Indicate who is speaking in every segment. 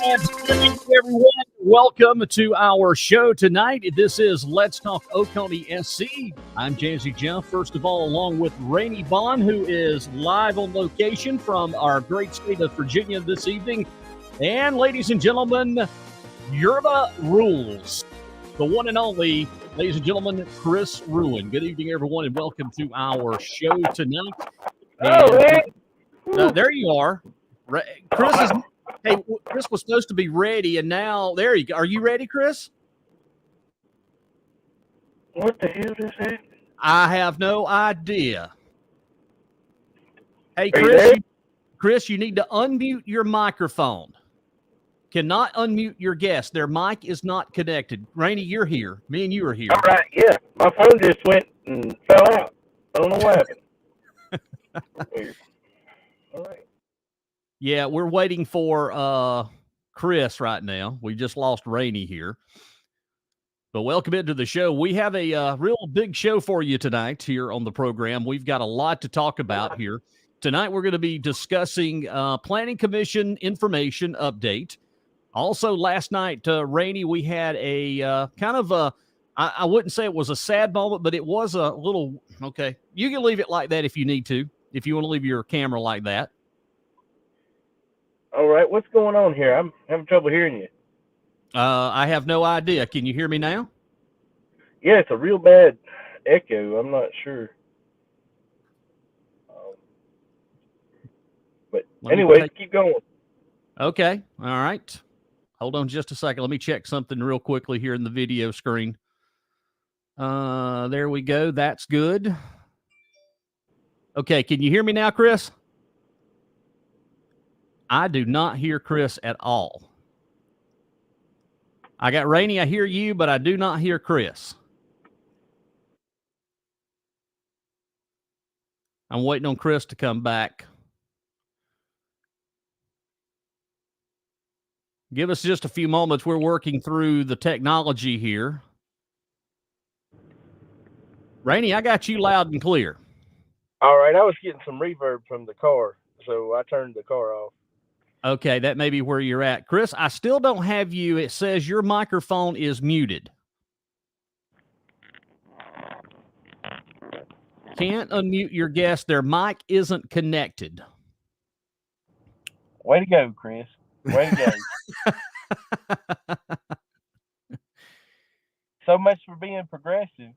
Speaker 1: Absolutely, everyone. Welcome to our show tonight. This is Let's Talk Oconee SC. I'm Jazzy Jeff. First of all, along with Rainey Bond, who is live on location from our great state of Virginia this evening. And ladies and gentlemen, Yerba Rules, the one and only, ladies and gentlemen, Chris Ruin. Good evening, everyone, and welcome to our show tonight. There you are. Chris is. Hey, Chris was supposed to be ready, and now there you go. Are you ready, Chris?
Speaker 2: What the hell is that?
Speaker 1: I have no idea. Hey, Chris, you need to unmute your microphone. Cannot unmute your guest. Their mic is not connected. Rainey, you're here. Me and you are here.
Speaker 2: All right, yeah. My phone just went and fell out. I don't know what happened. All right.
Speaker 1: Yeah, we're waiting for Chris right now. We just lost Rainey here. But welcome into the show. We have a real big show for you tonight here on the program. We've got a lot to talk about here. Tonight we're going to be discussing Planning Commission information update. Also, last night, Rainey, we had a kind of a, I wouldn't say it was a sad moment, but it was a little, okay. You can leave it like that if you need to, if you want to leave your camera like that.
Speaker 2: All right, what's going on here? I'm having trouble hearing you.
Speaker 1: I have no idea. Can you hear me now?
Speaker 2: Yeah, it's a real bad echo. I'm not sure. But anyway, keep going.
Speaker 1: Okay. All right. Hold on just a second. Let me check something real quickly here in the video screen. There we go. That's good. Okay. Can you hear me now, Chris? I do not hear Chris at all. I got Rainey. I hear you, but I do not hear Chris. I'm waiting on Chris to come back. Give us just a few moments. We're working through the technology here. Rainey, I got you loud and clear.
Speaker 2: All right, I was getting some reverb from the car, so I turned the car off.
Speaker 1: Okay, that may be where you're at. Chris, I still don't have you. It says your microphone is muted. Can't unmute your guest. Their mic isn't connected.
Speaker 2: Way to go, Chris. Way to go. So much for being progressive.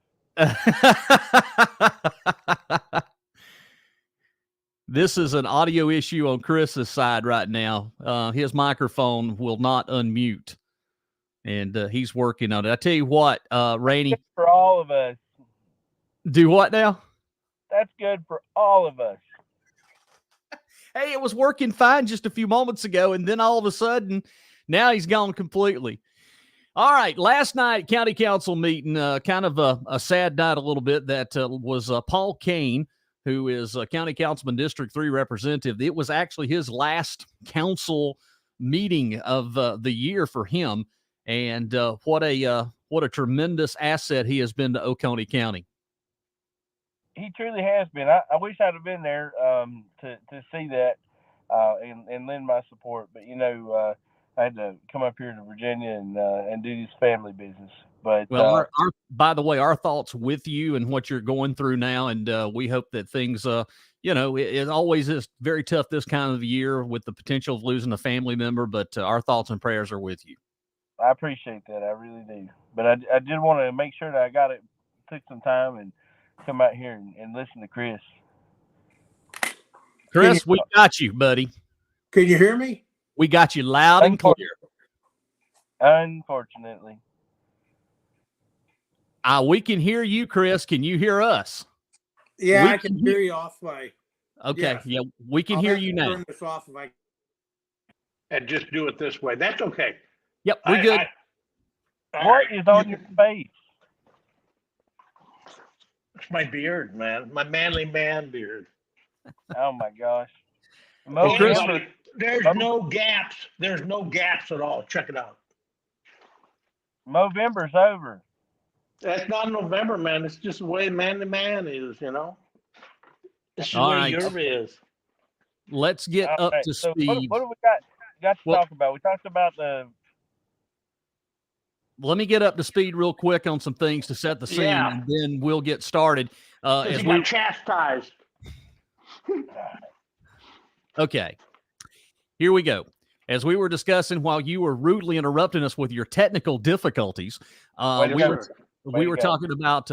Speaker 1: This is an audio issue on Chris's side right now. His microphone will not unmute, and he's working on it. I tell you what, Rainey.
Speaker 2: For all of us.
Speaker 1: Do what now?
Speaker 2: That's good for all of us.
Speaker 1: Hey, it was working fine just a few moments ago, and then all of a sudden, now he's gone completely. All right, last night, county council meeting, kind of a sad night a little bit. That was Paul Kane, who is a county councilman, District 3 representative. It was actually his last council meeting of the year for him, and what a tremendous asset he has been to Oconee County.
Speaker 2: He truly has been. I wish I'd have been there to see that and lend my support. But, I had to come up here to Virginia and do this family business. But
Speaker 1: well, by the way, our thoughts with you and what you're going through now. And we hope that things, it always is very tough this kind of year with the potential of losing a family member. But our thoughts and prayers are with you.
Speaker 2: I appreciate that. I really do. But I did want to make sure that I took some time and come out here and listen to Chris.
Speaker 1: Chris, we got you, buddy.
Speaker 3: Can you hear me?
Speaker 1: We got you loud and clear.
Speaker 2: Unfortunately.
Speaker 1: We can hear you, Chris. Can you hear us?
Speaker 3: Yeah, I can hear you off my.
Speaker 1: Okay, yeah, we can hear you now.
Speaker 3: Turn this off if I.
Speaker 4: And just do it this way. That's okay.
Speaker 1: Yep, we're good.
Speaker 2: What is on your face?
Speaker 4: It's my beard, man. My manly man beard.
Speaker 2: Oh my gosh.
Speaker 4: There's no gaps. There's no gaps at all. Check it out.
Speaker 2: November's over.
Speaker 4: That's not November, man. It's just the way manly man is, This is
Speaker 1: all
Speaker 4: where
Speaker 1: right.
Speaker 4: Europe is.
Speaker 1: Let's get up to speed.
Speaker 2: What do we got? got to
Speaker 1: Well-
Speaker 2: talk about? We talked about the.
Speaker 1: Let me get up to speed real quick on some things to set the scene,
Speaker 4: Yeah.
Speaker 1: and then we'll get started.
Speaker 4: Because he got chastised.
Speaker 1: Okay, here we go. As we were discussing while you were rudely interrupting us with your technical difficulties,
Speaker 2: Way to
Speaker 1: we
Speaker 2: go.
Speaker 1: were
Speaker 2: Way
Speaker 1: we
Speaker 2: to
Speaker 1: were
Speaker 2: go.
Speaker 1: talking about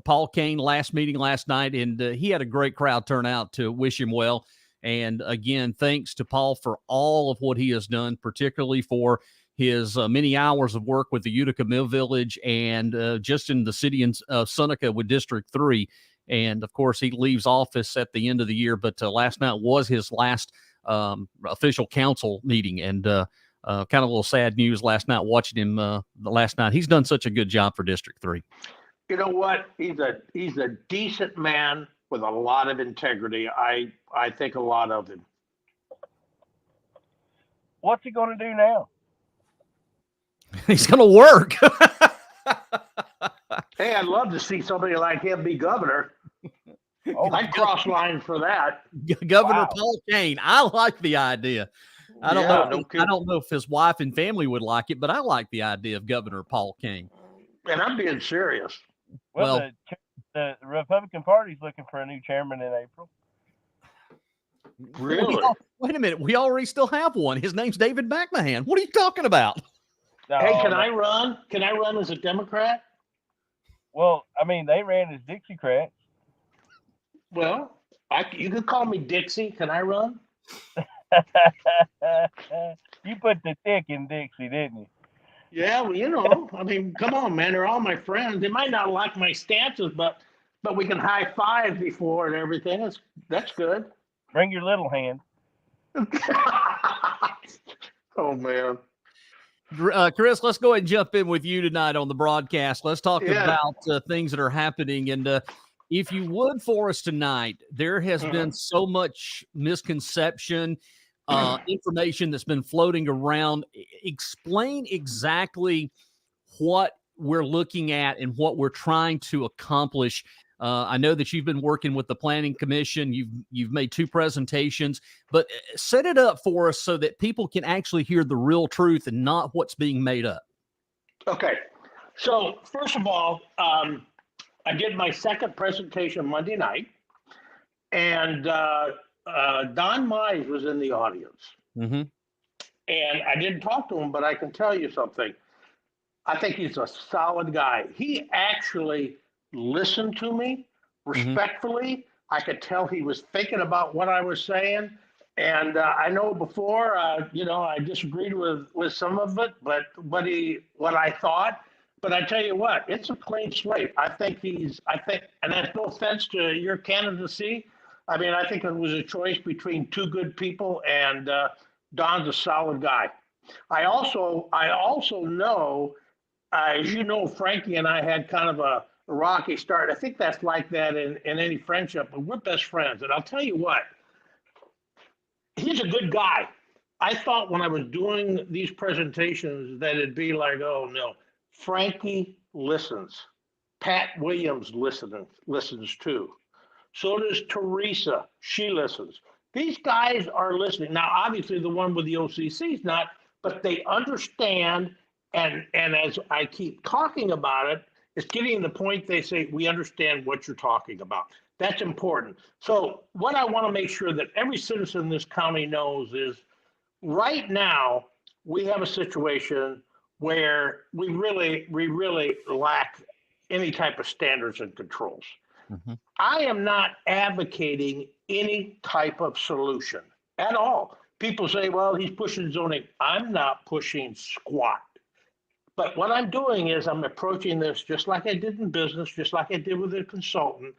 Speaker 1: Paul Kane last meeting last night, and he had a great crowd turn out to wish him well. And again, thanks to Paul for all of what he has done, particularly for his many hours of work with the Utica Mill Village and just in the city of Seneca with District 3. And of course, he leaves office at the end of the year, but last night was his last official council meeting. And kind of a little sad news last night watching him last night. He's done such a good job for District 3.
Speaker 4: You know what? He's a decent man with a lot of integrity. I think a lot of him.
Speaker 2: What's he going to do now?
Speaker 1: He's going to work.
Speaker 4: Hey, I'd love to see somebody like him be governor.
Speaker 2: Oh,
Speaker 4: I'd cross lines for that.
Speaker 1: Governor
Speaker 2: Wow.
Speaker 1: Paul Kane. I like the idea. I don't
Speaker 4: Yeah,
Speaker 1: know.
Speaker 4: no
Speaker 1: I
Speaker 4: kidding.
Speaker 1: don't know if his wife and family would like it, but I like the idea of Governor Paul Kane.
Speaker 4: And I'm being serious.
Speaker 2: well, the Republican Party's looking for a new chairman in April.
Speaker 4: Really?
Speaker 1: Wait a minute. We already still have one. His name's David McMahon. What are you talking about?
Speaker 2: No,
Speaker 4: Hey, can
Speaker 2: no.
Speaker 4: I run? Can I run as a Democrat?
Speaker 2: Well, I mean, they ran as Dixiecrats.
Speaker 4: Well, you could call me Dixie. Can I run?
Speaker 2: You put the tick in Dixie, didn't you?
Speaker 4: Yeah, well, you know, I mean, come on, man. They're all my friends. They might not like my stances, but we can high five before and everything. That's good.
Speaker 2: Bring your little hand.
Speaker 4: Oh man.
Speaker 1: Chris, let's go ahead and jump in with you tonight on the broadcast. Let's talk
Speaker 4: Yeah.
Speaker 1: about things that are happening. And if you would for us tonight, there has been so much misconception, information that's been floating around. Explain exactly what we're looking at and what we're trying to accomplish. I know that you've been working with the Planning Commission. You've made 2 presentations, but set it up for us so that people can actually hear the real truth and not what's being made up.
Speaker 4: Okay. So first of all, I did my second presentation Monday night, and Don Mize was in the audience.
Speaker 1: Mm-hmm.
Speaker 4: And I didn't talk to him, but I can tell you something. I think he's a solid guy. He actually listened to me respectfully. I could tell he was thinking about what I was saying. And I know before, I disagreed with some of it, but what I thought. But I tell you what, it's a clean slate. I think, and that's no offense to your candidacy. I mean, I think it was a choice between 2 good people, and Don's a solid guy. I also know, as you know, Frankie and I had kind of a rocky start. I think that's like that in any friendship, but we're best friends. And I'll tell you what, he's a good guy. I thought when I was doing these presentations that it'd be like, oh no, Frankie listens. Pat Williams listens too. So does Teresa. She listens. These guys are listening. Now, obviously, the one with the OCC is not, but they understand. And as I keep talking about it, it's getting to the point they say, we understand what you're talking about. That's important. So what I want to make sure that every citizen in this county knows is right now, we have a situation where we really lack any type of standards and controls.
Speaker 1: Mm-hmm.
Speaker 4: I am not advocating any type of solution at all. People say, well, he's pushing zoning. I'm not pushing squat. But what I'm doing is I'm approaching this just like I did in business, just like I did with a consultant,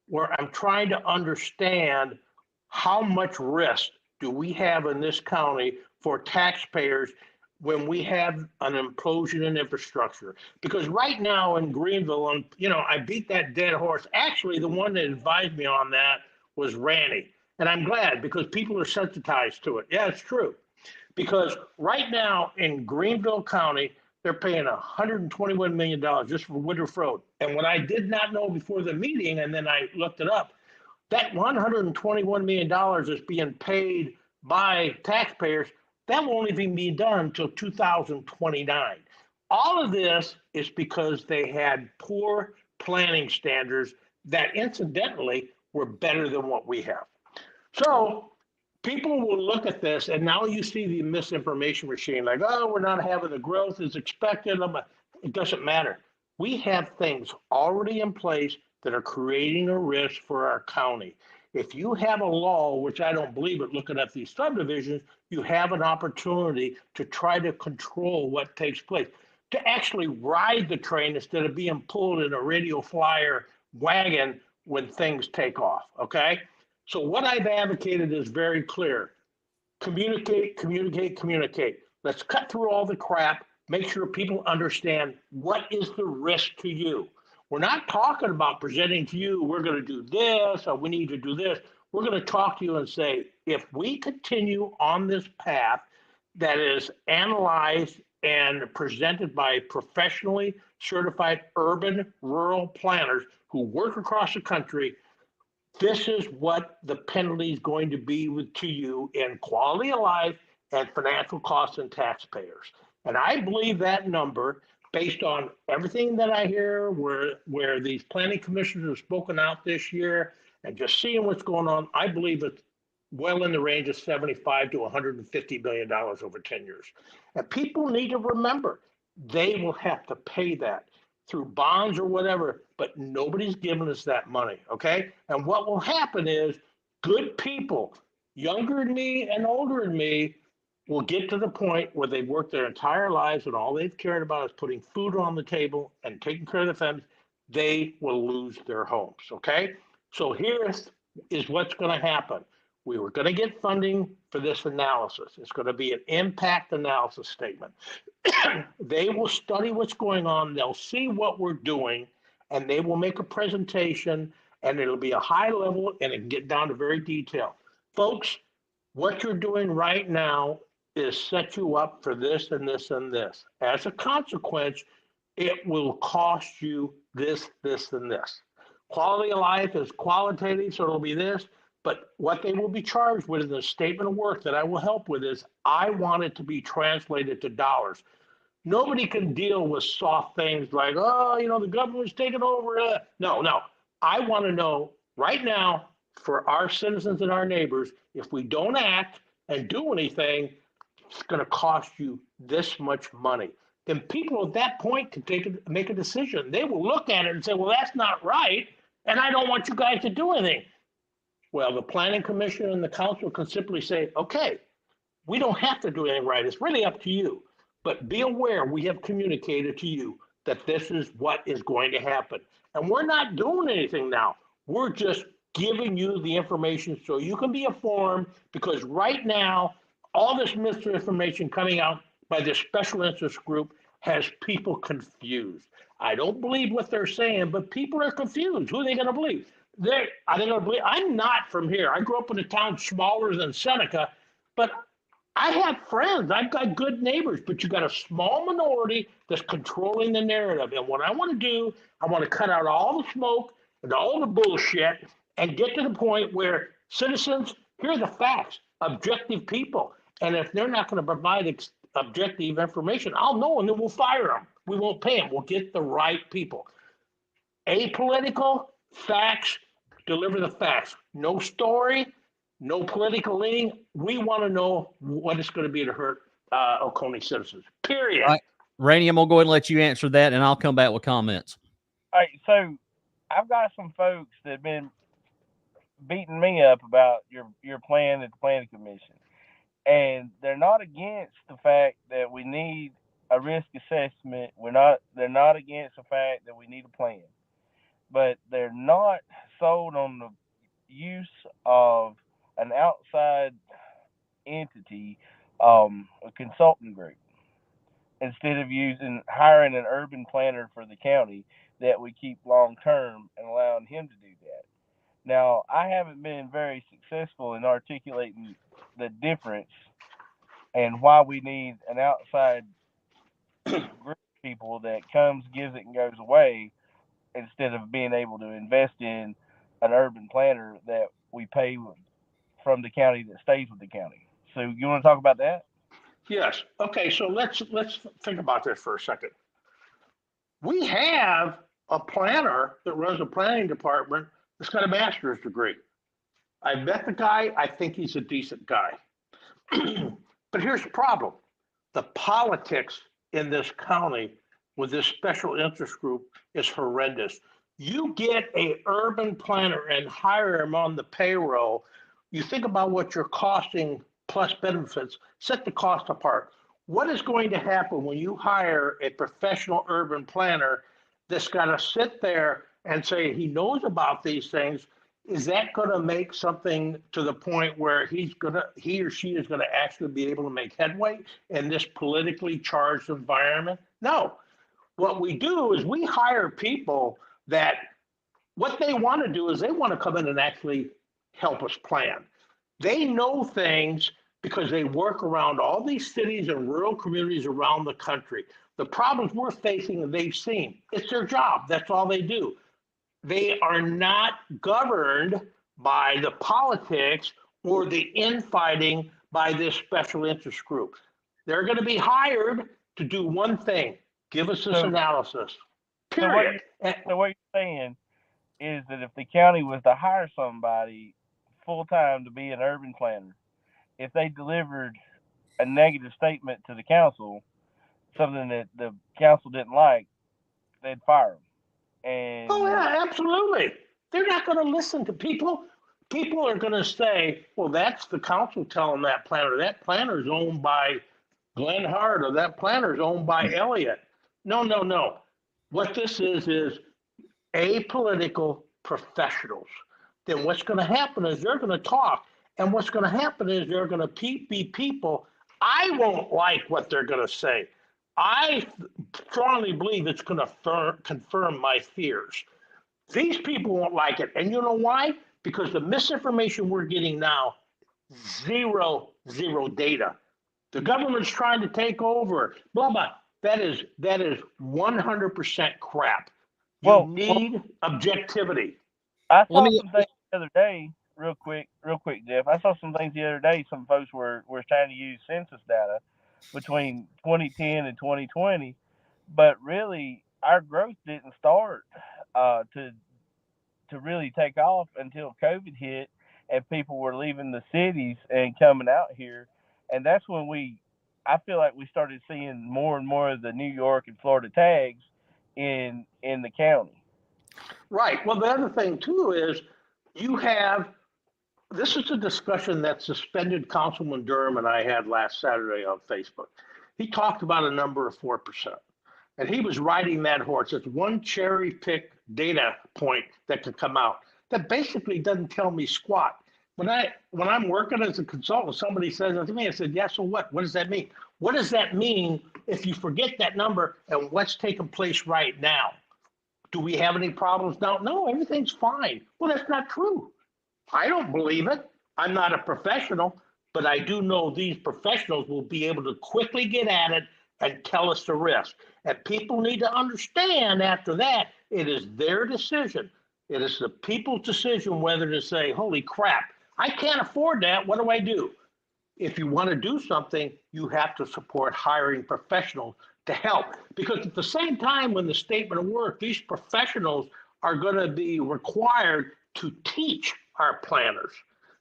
Speaker 4: where I'm trying to understand how much risk do we have in this county for taxpayers when we have an implosion in infrastructure. Because right now in Greenville, and I beat that dead horse. Actually, the one that advised me on that was Randy. And I'm glad because people are sensitized to it. Yeah, it's true. Because right now in Greenville County, they're paying $121 million just for Woodruff Road. And what I did not know before the meeting, and then I looked it up, that $121 million is being paid by taxpayers That won't even be done until 2029. All of this is because they had poor planning standards that incidentally were better than what we have. So people will look at this, and now you see the misinformation machine like, oh, we're not having the growth as expected. It doesn't matter. We have things already in place that are creating a risk for our county. If you have a law, which I don't believe it, looking at these subdivisions, you have an opportunity to try to control what takes place, to actually ride the train instead of being pulled in a radio flyer wagon when things take off. Okay. So what I've advocated is very clear. Communicate, communicate, communicate. Let's cut through all the crap, make sure people understand what is the risk to you. We're not talking about presenting to you, we're going to do this or we need to do this. We're going to talk to you and say, if we continue on this path that is analyzed and presented by professionally certified urban rural planners who work across the country, this is what the penalty is going to be to you in quality of life and financial costs and taxpayers. And I believe that number, based on everything that I hear, where these planning commissioners have spoken out this year and just seeing what's going on, I believe it's well in the range of 75 to 150 million dollars over 10 years. And people need to remember they will have to pay that through bonds or whatever, but nobody's giving us that money, okay? And what will happen is good people, younger than me and older than me, will get to the point where they've worked their entire lives and all they've cared about is putting food on the table and taking care of their families. They will lose their homes, okay? So here is what's going to happen. We were going to get funding for this analysis. It's going to be an impact analysis statement. They will study what's going on. They'll see what we're doing, and they will make a presentation, and it'll be a high level, and it can get down to very detailed. Folks, what you're doing right now is set you up for this and this and this. As a consequence, it will cost you this, this, and this. Quality of life is qualitative, so it'll be this. But what they will be charged with in the statement of work that I will help with is I want it to be translated to dollars. Nobody can deal with soft things like, oh, the government's taking over. No. I want to know right now for our citizens and our neighbors, if we don't act and do anything, it's going to cost you this much money. Then people at that point can make a decision. They will look at it and say, well, that's not right, and I don't want you guys to do anything. Well, the planning commission and the council can simply say, okay, we don't have to do anything right. It's really up to you. But be aware, we have communicated to you that this is what is going to happen. And we're not doing anything now. We're just giving you the information so you can be informed, because right now, all this misinformation coming out by this special interest group has people confused. I don't believe what they're saying, but people are confused. Who are they going to believe? Are they going to believe? I'm not from here. I grew up in a town smaller than Seneca, but I have friends. I've got good neighbors, but you got a small minority that's controlling the narrative. And what I want to do, I want to cut out all the smoke and all the bullshit and get to the point where citizens, here are the facts, objective people. And if they're not going to provide objective information, I'll know, and then we'll fire them. We won't pay them. We'll get the right people. Apolitical, facts, deliver the facts. No story, no political leaning. We want to know what it's going to be to hurt Oconee citizens, period.
Speaker 1: All right. Rainey, I'm going to go ahead and let you answer that, and I'll come back with comments.
Speaker 2: All right, so I've got some folks that have been beating me up about your plan at the planning commission, and they're not against the fact that we need a risk assessment. They're not against the fact that we need a plan, but they're not sold on the use of an outside entity, a consultant group, instead of hiring an urban planner for the county that we keep long term and allowing him to do that. Now, I haven't been very successful in articulating the difference and why we need an outside group of people that comes, gives it, and goes away, instead of being able to invest in an urban planner that we pay from the county that stays with the county. So you want to talk about that?
Speaker 4: Yes. Okay. So let's think about this for a second. We have a planner that runs a planning department that's got a master's degree. I met the guy. I think he's a decent guy. But here's the problem. The politics in this county with this special interest group is horrendous. You get a urban planner and hire him on the payroll. You think about what you're costing plus benefits, set the cost apart. What is going to happen when you hire a professional urban planner that's got to sit there and say he knows about these things? Is that going to make something to the point where he or she is going to actually be able to make headway in this politically charged environment? No. What we do is we hire people that what they want to do is they want to come in and actually help us plan. They know things because they work around all these cities and rural communities around the country. The problems we're facing and they've seen, it's their job. That's all they do. They are not governed by the politics or the infighting by this special interest group. They're going to be hired to do one thing, give us this analysis, period.
Speaker 2: So what you're saying is that if the county was to hire somebody full-time to be an urban planner, if they delivered a negative statement to the council, something that the council didn't like, they'd fire them. And
Speaker 4: oh yeah, absolutely. They're not going to listen to people. People are going to say, well, that's the council telling that planner. That planner is owned by Glenn Hart, or that planner is owned by Elliott. No. What this is apolitical professionals. Then what's going to happen is they're going to talk. And what's going to happen is they're going to be people. I won't like what they're going to say. I strongly believe it's going to confirm my fears. These people won't like it. And you know why? Because the misinformation we're getting now, zero data. The government's trying to take over, blah, blah. That is 100% crap. You need objectivity.
Speaker 2: I saw some things the other day, real quick, Jeff. I saw some things the other day. Some folks were trying to use census data between 2010 and 2020, but really our growth didn't start to really take off until COVID hit and people were leaving the cities and coming out here, and that's when I feel like we started seeing more and more of the New York and Florida tags in the county.
Speaker 4: Right. Well, the other thing too is this is a discussion that suspended Councilman Durham and I had last Saturday on Facebook. He talked about a number of 4%, and he was riding that horse. It's one cherry pick data point that could come out that basically doesn't tell me squat. When I'm working as a consultant, somebody says that to me, I said, yeah, so what? What does that mean? What does that mean if you forget that number and what's taking place right now? Do we have any problems now? No, everything's fine. Well, that's not true. I don't believe it. I'm not a professional, but I do know these professionals will be able to quickly get at it and tell us the risk. And people need to understand after that, it is their decision. It is the people's decision whether to say, holy crap, I can't afford that. What do I do? If you want to do something, you have to support hiring professionals to help. Because at the same time, when the statement of work, these professionals are going to be required to teach our planners.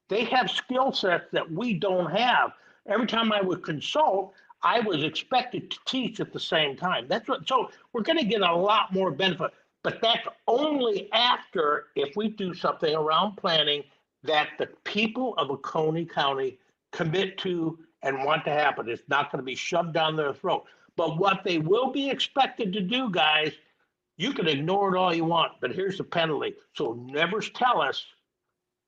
Speaker 4: They have skill sets that we don't have. Every time I would consult, I was expected to teach at the same time. So we're going to get a lot more benefit, but that's only after, if we do something around planning that the people of Oconee County commit to and want to happen. It's not going to be shoved down their throat. But what they will be expected to do, guys, you can ignore it all you want, but here's the penalty. So never tell us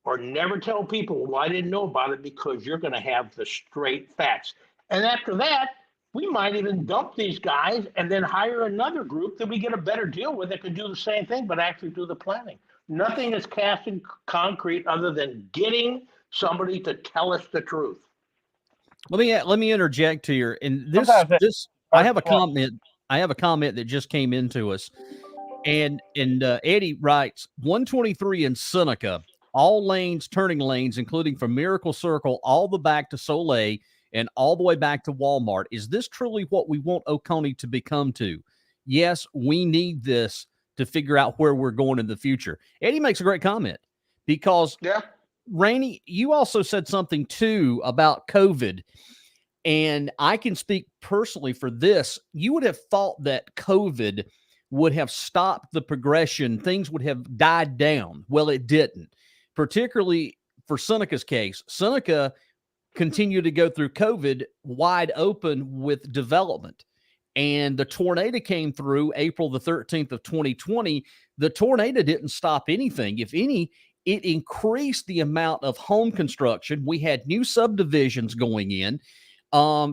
Speaker 4: or never tell people, well, I didn't know about it, because you're going to have the straight facts. And after that, we might even dump these guys and then hire another group that we get a better deal with that can do the same thing, but actually do the planning. Nothing is cast in concrete other than getting somebody to tell us the truth.
Speaker 1: Let me interject here. And this I have a comment. I have a comment that just came into us, and Eddie writes 123 in Seneca, all lanes, turning lanes, including from Miracle Circle all the back to Soleil, and all the way back to Walmart. Is this truly what we want Oconee to become to? Yes, we need this to figure out where we're going in the future. Eddie makes a great comment because, Rainey, you also said something too about COVID, and I can speak personally for this. You would have thought that COVID would have stopped the progression. Things would have died down. Well, it didn't, particularly for Seneca's case. Seneca continued to go through COVID wide open with development. And the tornado came through April the 13th of 2020. The tornado didn't stop anything. If any, it increased the amount of home construction. We had new subdivisions going in.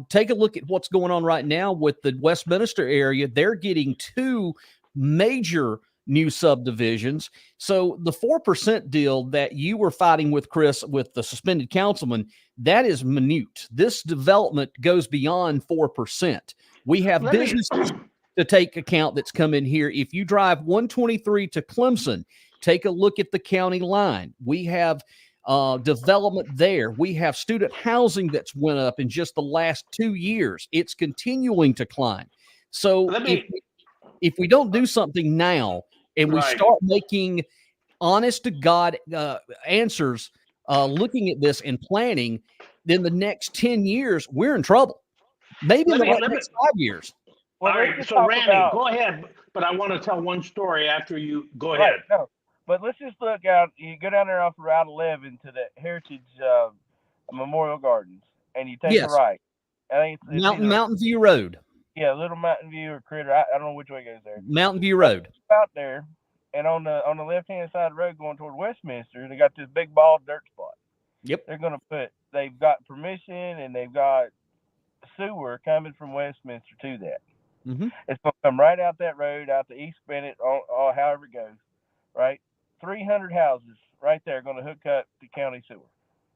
Speaker 1: Take a look at what's going on right now with the Westminster area. They're getting 2 major new subdivisions. So the 4% deal that you were fighting with, Chris, with the suspended councilman, that is minute. This development goes beyond 4%. We have businesses to take account that's come in here. If you drive 123 to Clemson, take a look at the county line. We have development there. We have student housing that's went up in just the last 2 years. It's continuing to climb. So if we don't do something now and we start making honest to God answers, looking at this and planning, then the next 10 years, we're in trouble. Maybe in the next 5 years.
Speaker 4: Well, all right, so Randy, go ahead. But I want to tell one story after you go ahead.
Speaker 2: No, but let's just look out. You go down there off Route 11 to the Heritage Memorial Gardens, and you take a right. I think it's
Speaker 1: Mountain View Road.
Speaker 2: Yeah, Little Mountain View or Critter. I don't know which way it goes there.
Speaker 1: Mountain View Road.
Speaker 2: Out there, and on the left-hand side of the road going toward Westminster, they got this big bald dirt spot.
Speaker 1: Yep.
Speaker 2: They've got permission and they've got sewer coming from Westminster to that.
Speaker 1: Mm-hmm.
Speaker 2: It's going to come right out that road, out to East Bennett, or however it goes, right? 300 houses right there going to hook up to county sewer.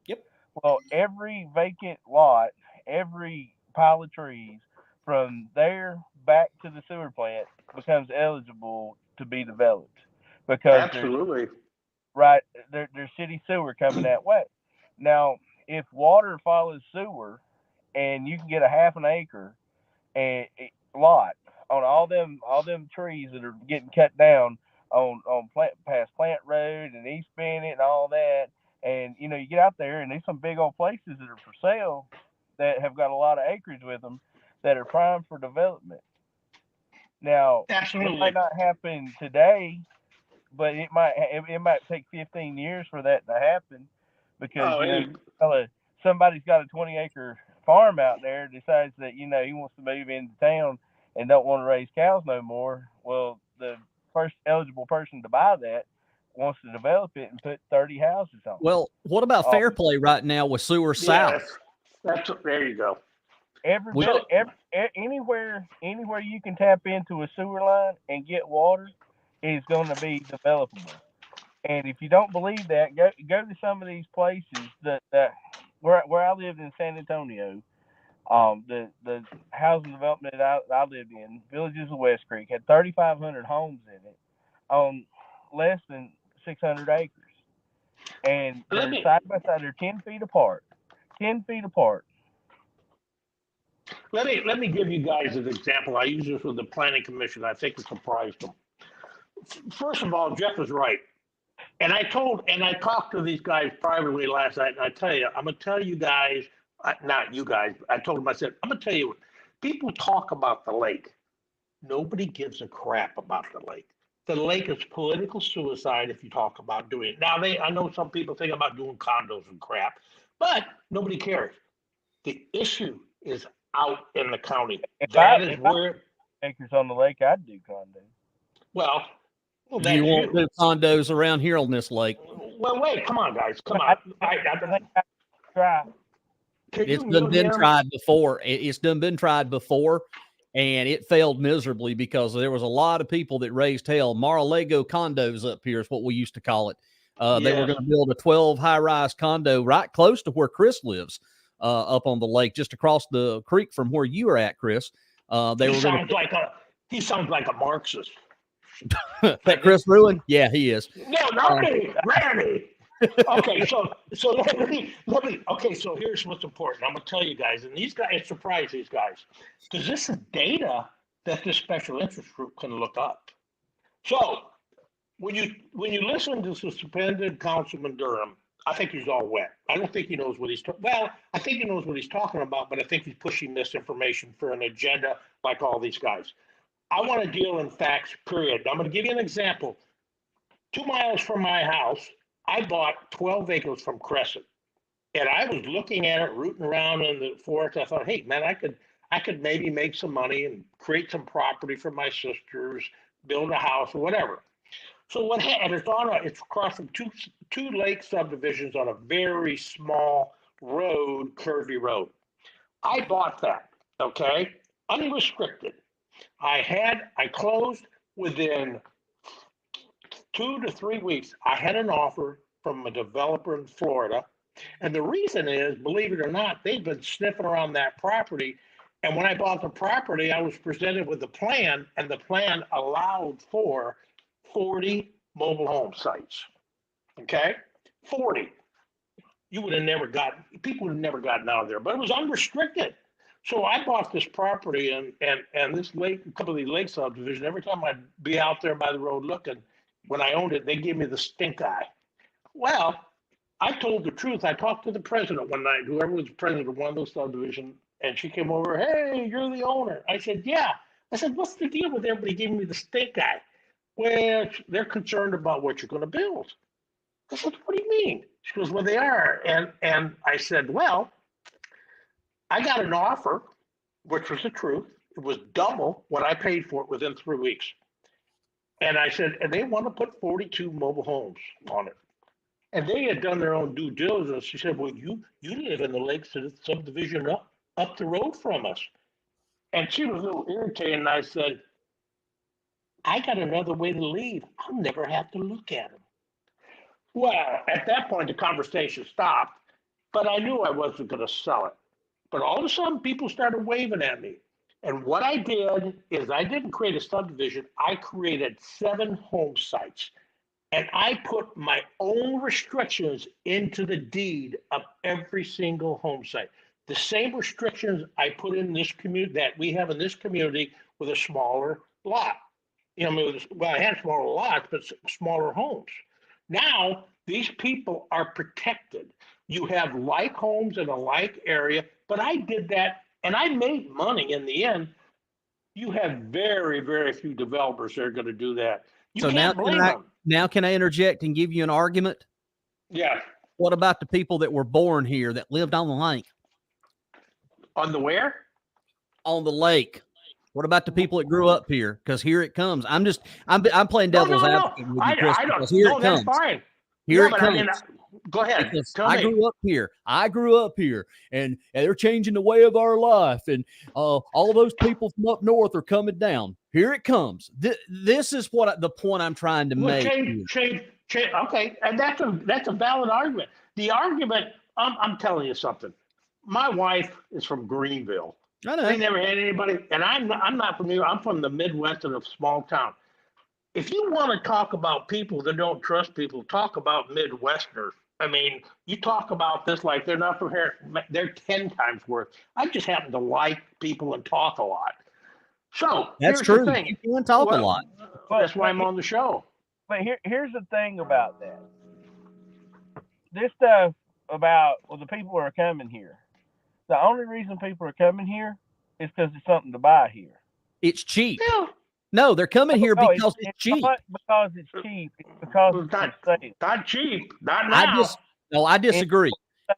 Speaker 1: Yep.
Speaker 2: Well, every vacant lot, every pile of trees from there back to the sewer plant becomes eligible to be developed because there's city sewer coming that way. Now, if water follows sewer, and you can get a half an acre and lot on all them trees that are getting cut down on past Plant Road and East Bennett and all that, and you get out there and there's some big old places that are for sale that have got a lot of acreage with them that are primed for development. Now, it might not happen today, but it might take 15 years for that to happen because somebody's got a 20-acre farm out there, decides that he wants to move into town and don't want to raise cows no more. Well, the first eligible person to buy that wants to develop it and put 30 houses on it.
Speaker 1: Well, what about Fairplay right now with Sewer South?
Speaker 4: There you go.
Speaker 2: Anywhere you can tap into a sewer line and get water is going to be developable. And if you don't believe that, go to some of these places that where I lived in San Antonio. The housing development that I lived in, Villages of West Creek, had 3,500 homes in it on less than 600 acres. And they're side by side, they're 10 feet apart. 10 feet apart.
Speaker 4: Let me give you guys an example. I use this with the Planning Commission. I think it surprised them. First of all, Jeff was right. And I talked to these guys privately last night, and I'm going to tell you guys, not you guys, I told them, I said, I'm going to tell you, people talk about the lake. Nobody gives a crap about the lake. The lake is political suicide if you talk about doing it. Now, I know some people think about doing condos and crap, but nobody cares. The issue is out in the county.
Speaker 2: Acres on the lake, I'd do condos.
Speaker 4: Well,
Speaker 1: you won't do condos around here on this lake.
Speaker 4: Well, wait, come on, guys. Come on.
Speaker 1: It's been tried before. It's been tried before, and it failed miserably because there was a lot of people that raised hell. Mar-a-Lago condos up here is what we used to call it. They were going to build a 12 high-rise condo right close to where Chris lives, up on the lake, just across the creek from where you are at, Chris. He
Speaker 4: sounds like a Marxist.
Speaker 1: That Chris Ruin? Yeah, he is.
Speaker 4: No, not me. Randy. Okay, so let me. Okay, so here's what's important. I'm gonna tell you guys, and these guys, it surprised these guys, because this is data that this special interest group can look up. So when you listen to suspended Councilman Durham, I think he's all wet. I don't think he knows what he's well. I think he knows what he's talking about, but I think he's pushing misinformation for an agenda like all these guys. I want to deal in facts. Period. I'm going to give you an example. 2 miles from my house, I bought 12 acres from Crescent, and I was looking at it, rooting around in the forest. I thought, hey man, I could maybe make some money and create some property for my sisters, build a house or whatever. So what happened? It's across from two lake subdivisions on a very small road, curvy road. I bought that, okay, unrestricted. I closed within 2 to 3 weeks. I had an offer from a developer in Florida, and the reason is, believe it or not, they've been sniffing around that property. And when I bought the property, I was presented with the plan, and the plan allowed for 40 mobile home sites. Okay, 40. You would have never gotten, people would have never gotten out of there, but it was unrestricted. So I bought this property and this lake, a couple of these lake subdivisions. Every time I'd be out there by the road looking, when I owned it, they gave me the stink eye. Well, I told the truth. I talked to the president one night, whoever was president of one of those subdivisions, and she came over. Hey, you're the owner. I said, yeah. I said, what's the deal with everybody giving me the stink eye? Well, they're concerned about what you're going to build. I said, what do you mean? She goes, well, they are. And I said, well, I got an offer, which was the truth. It was double what I paid for it within 3 weeks. And I said, and they want to put 42 mobile homes on it. And they had done their own due diligence. She said, well, you live in the Lake subdivision up the road from us. And she was a little irritated. And I said, I got another way to leave. I'll never have to look at them. Well, at that point, the conversation stopped, but I knew I wasn't going to sell it. But all of a sudden, people started waving at me. And what I did is I didn't create a subdivision. I created 7 home sites. And I put my own restrictions into the deed of every single home site. The same restrictions I put in this community that we have in this community with a smaller lot. You know, well, I had smaller lots, but smaller homes. Now, these people are protected. You have like homes in a like area, but I did that and I made money in the end. You have very, very few developers that are going to do that. You
Speaker 1: So
Speaker 4: can't blame them.
Speaker 1: Now can I interject and give you an argument?
Speaker 4: Yeah.
Speaker 1: What about the people that were born here that lived on the lake?
Speaker 4: On the where?
Speaker 1: On the lake. What about the people that grew up here? Because here it comes. I'm playing
Speaker 4: No,
Speaker 1: devil's
Speaker 4: no, no.
Speaker 1: advocate with you, Chris.
Speaker 4: I don't.
Speaker 1: Because here
Speaker 4: No,
Speaker 1: it
Speaker 4: that's
Speaker 1: comes.
Speaker 4: fine.
Speaker 1: Here
Speaker 4: Yeah,
Speaker 1: it
Speaker 4: but
Speaker 1: comes.
Speaker 4: I mean, go ahead.
Speaker 1: Because
Speaker 4: Tell
Speaker 1: I
Speaker 4: me.
Speaker 1: grew up here. I grew up here, and they're changing the way of our life. And all of those people from up north are coming down. Here it comes. This is the point I'm trying to
Speaker 4: Well,
Speaker 1: make.
Speaker 4: change. Okay, and that's a valid argument. The argument, I'm telling you something. My wife is from Greenville.
Speaker 1: I know.
Speaker 4: They never had anybody, and I'm not from here. I'm from the Midwest in a small town. If you want to talk about people that don't trust people, talk about Midwesterners. I mean, you talk about this like they're not from here. They're 10 times worse. I just happen to like people and talk a lot. So
Speaker 1: That's
Speaker 4: here's
Speaker 1: true.
Speaker 4: the thing.
Speaker 1: You can talk a lot.
Speaker 2: But-
Speaker 4: That's why I'm on the show.
Speaker 2: But here's the thing about that. This stuff about, well, the people are coming here. The only reason people are coming here is because it's something to buy here.
Speaker 1: It's cheap.
Speaker 4: Yeah.
Speaker 1: No, they're coming here
Speaker 2: No,
Speaker 1: because it's cheap.
Speaker 2: Not because it's cheap. It's because
Speaker 4: Well,
Speaker 2: it's for sale.
Speaker 4: Not cheap. Not now.
Speaker 1: I disagree.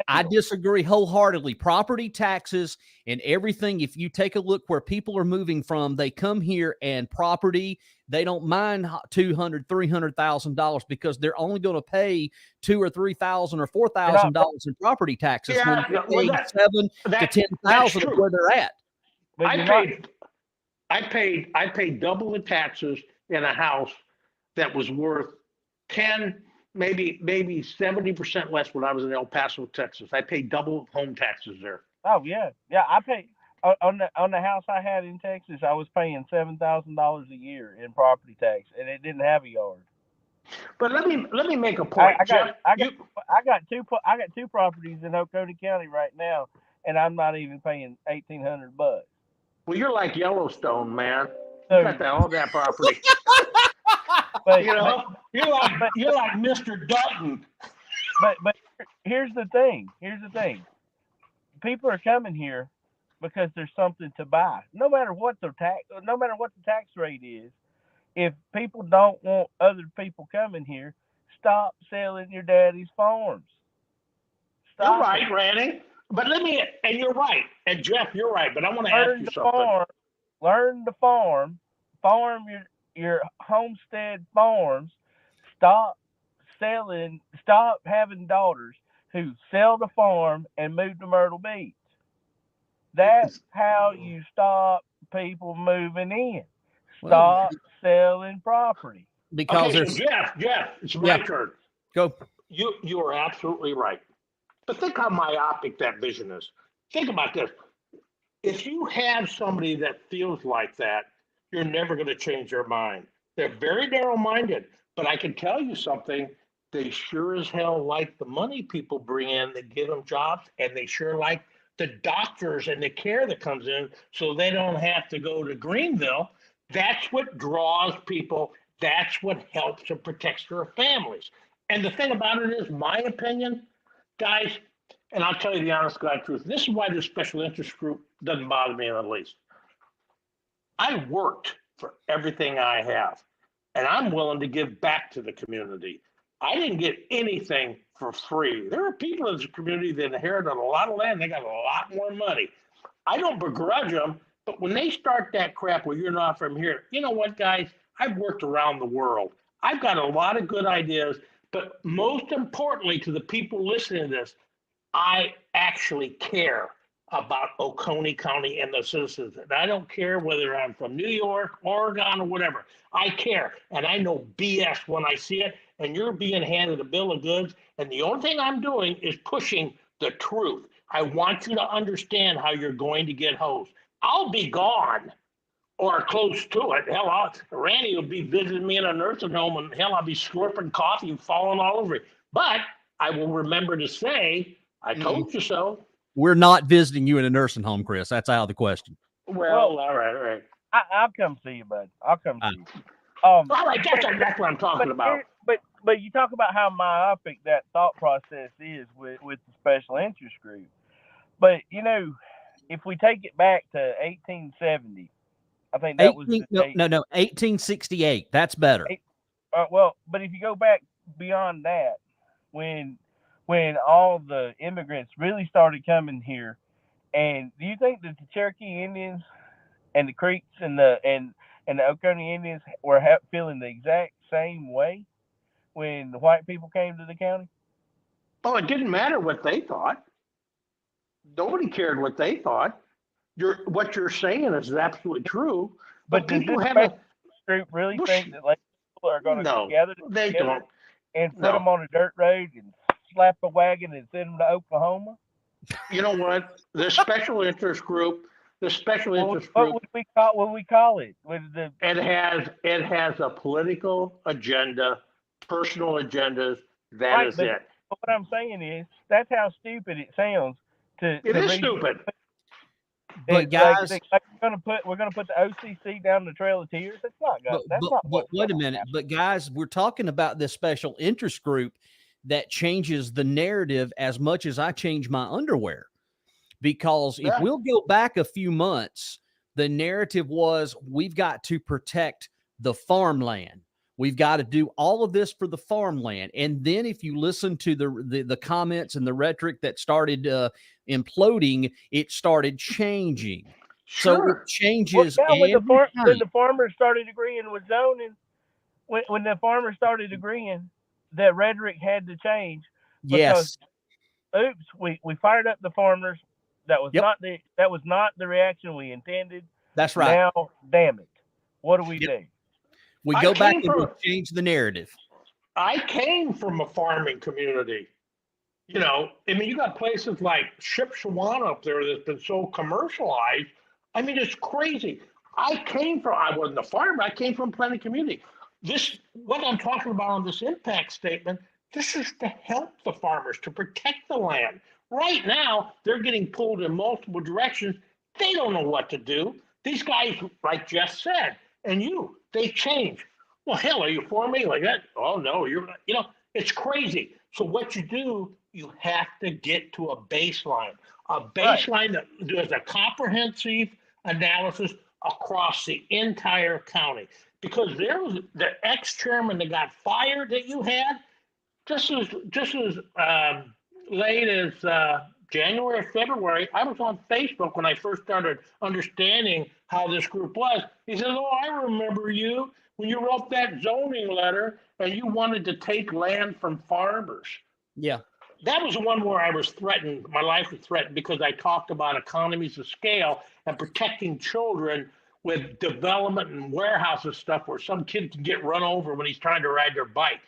Speaker 1: I disagree wholeheartedly. Property taxes and everything, if you take a look where people are moving from, they come here and property, they don't mind $200,000, $300,000 because they're only going to pay $2,000 or $3,000 or $4,000 in property taxes when they're paying $7,000 to $10,000 of where they're at.
Speaker 2: But
Speaker 4: I paid double the taxes in a house that was worth 10, maybe 70% less when I was in El Paso, Texas. I paid double home taxes there.
Speaker 2: Oh yeah, I paid on the house I had in Texas. I was paying $7,000 a year in property tax, and it didn't have a yard.
Speaker 4: But let me make a point, Jeff.
Speaker 2: I got two properties in Oconee County right now, and I'm not even paying $1,800.
Speaker 4: Well, you're like Yellowstone, man.
Speaker 2: So,
Speaker 4: You got all that property.
Speaker 2: but,
Speaker 4: You're like Mr. Dutton.
Speaker 2: but here's the thing. People are coming here because there's something to buy. No matter what the tax rate is, if people don't want other people coming here, stop selling your daddy's farms.
Speaker 4: You're
Speaker 2: Stop
Speaker 4: right,
Speaker 2: it.
Speaker 4: Randy. But and you're right. And Jeff, you're right. But I want to ask you something.
Speaker 2: Learn to farm your homestead farms. Stop having daughters who sell the farm and move to Myrtle Beach. That's how you stop people moving in. Stop selling property.
Speaker 1: Because
Speaker 4: okay, so Jeff, it's my turn.
Speaker 1: Go.
Speaker 4: You are absolutely right. But think how myopic that vision is. Think about this. If you have somebody that feels like that, you're never going to change their mind. They're very narrow-minded, but I can tell you something. They sure as hell like the money people bring in that give them jobs, and they sure like the doctors and the care that comes in so they don't have to go to Greenville. That's what draws people. That's what helps and protects their families. And the thing about it is, my opinion, guys, and I'll tell you the honest God truth, this is why this special interest group doesn't bother me in the least. I worked for everything I have, and I'm willing to give back to the community. I didn't get anything for free. There are people in the community that inherited a lot of land. They got a lot more money. I don't begrudge them, but when they start that crap where you're not from here, you know what, guys? I've worked around the world. I've got a lot of good ideas, but most importantly to the people listening to this, I actually care about Oconee County and the citizens. And I don't care whether I'm from New York, Oregon, or whatever. I care. And I know BS when I see it. And you're being handed a bill of goods. And the only thing I'm doing is pushing the truth. I want you to understand how you're going to get hosed. I'll be gone or close to it. Hell, Randy will be visiting me in a nursing home, and hell, I'll be slurping coffee and falling all over it. But I will remember to say, I told you so.
Speaker 1: We're not visiting you in a nursing home, Chris. That's out of the question.
Speaker 4: Well, all right.
Speaker 2: I'll come see you, bud. I'll come see you.
Speaker 4: All right, that's what I'm talking about.
Speaker 2: But you talk about how myopic that thought process is with the special interest group. But if we take it back to 1870, I think that was
Speaker 1: 1868. That's better.
Speaker 2: But if you go back beyond that, when all the immigrants really started coming here, and do you think that the Cherokee Indians and the Creeks and the Oconee Indians were feeling the exact same way when the white people came to the county?
Speaker 4: Oh, it didn't matter what they thought. Nobody cared what they thought. What you're saying is absolutely true. But people have a
Speaker 2: group really think that people are going to gather together and put them on a dirt road and slap a wagon and send them to Oklahoma?
Speaker 4: You know what? The special interest group.
Speaker 2: What would we call it?
Speaker 4: It has a political agenda, personal agendas. That is it.
Speaker 2: But what I'm saying is that's how stupid it sounds.
Speaker 4: It is stupid.
Speaker 1: But guys,
Speaker 2: we're gonna put the OCC down the Trail of Tears. That's not good.
Speaker 1: But wait a minute. But guys, we're talking about this special interest group that changes the narrative as much as I change my underwear. Because if we'll go back a few months, the narrative was we've got to protect the farmland. We've got to do all of this for the farmland. And then if you listen to the comments and the rhetoric that started imploding, it started changing.
Speaker 4: Sure.
Speaker 1: So it changes.
Speaker 2: When the farmers started agreeing with zoning, when the farmers started agreeing, that rhetoric had to change.
Speaker 1: Yes.
Speaker 2: We fired up the farmers. That was not the reaction we intended.
Speaker 1: That's right.
Speaker 2: Now, damn it, what do we do?
Speaker 1: We go back and we change the narrative.
Speaker 4: I came from a farming community. You got places like Shipshewana up there that's been so commercialized. I mean, it's crazy. I wasn't a farmer. I came from a planted community. what I'm talking about on this impact statement, this is to help the farmers, to protect the land. Right now, they're getting pulled in multiple directions. They don't know what to do. These guys, like Jeff said, and they change. Well, hell, are you for me like that? Oh no, you're not. It's crazy. So what you do, you have to get to a baseline that does a comprehensive analysis across the entire county. Because there was the ex-chairman that got fired that you had, just as late as January or February. I was on Facebook when I first started understanding how this group was. He says, "Oh, I remember you when you wrote that zoning letter and you wanted to take land from farmers."
Speaker 1: Yeah.
Speaker 4: That was the one where I was threatened. My life was threatened because I talked about economies of scale and protecting children with development and warehouses stuff where some kid can get run over when he's trying to ride their bike.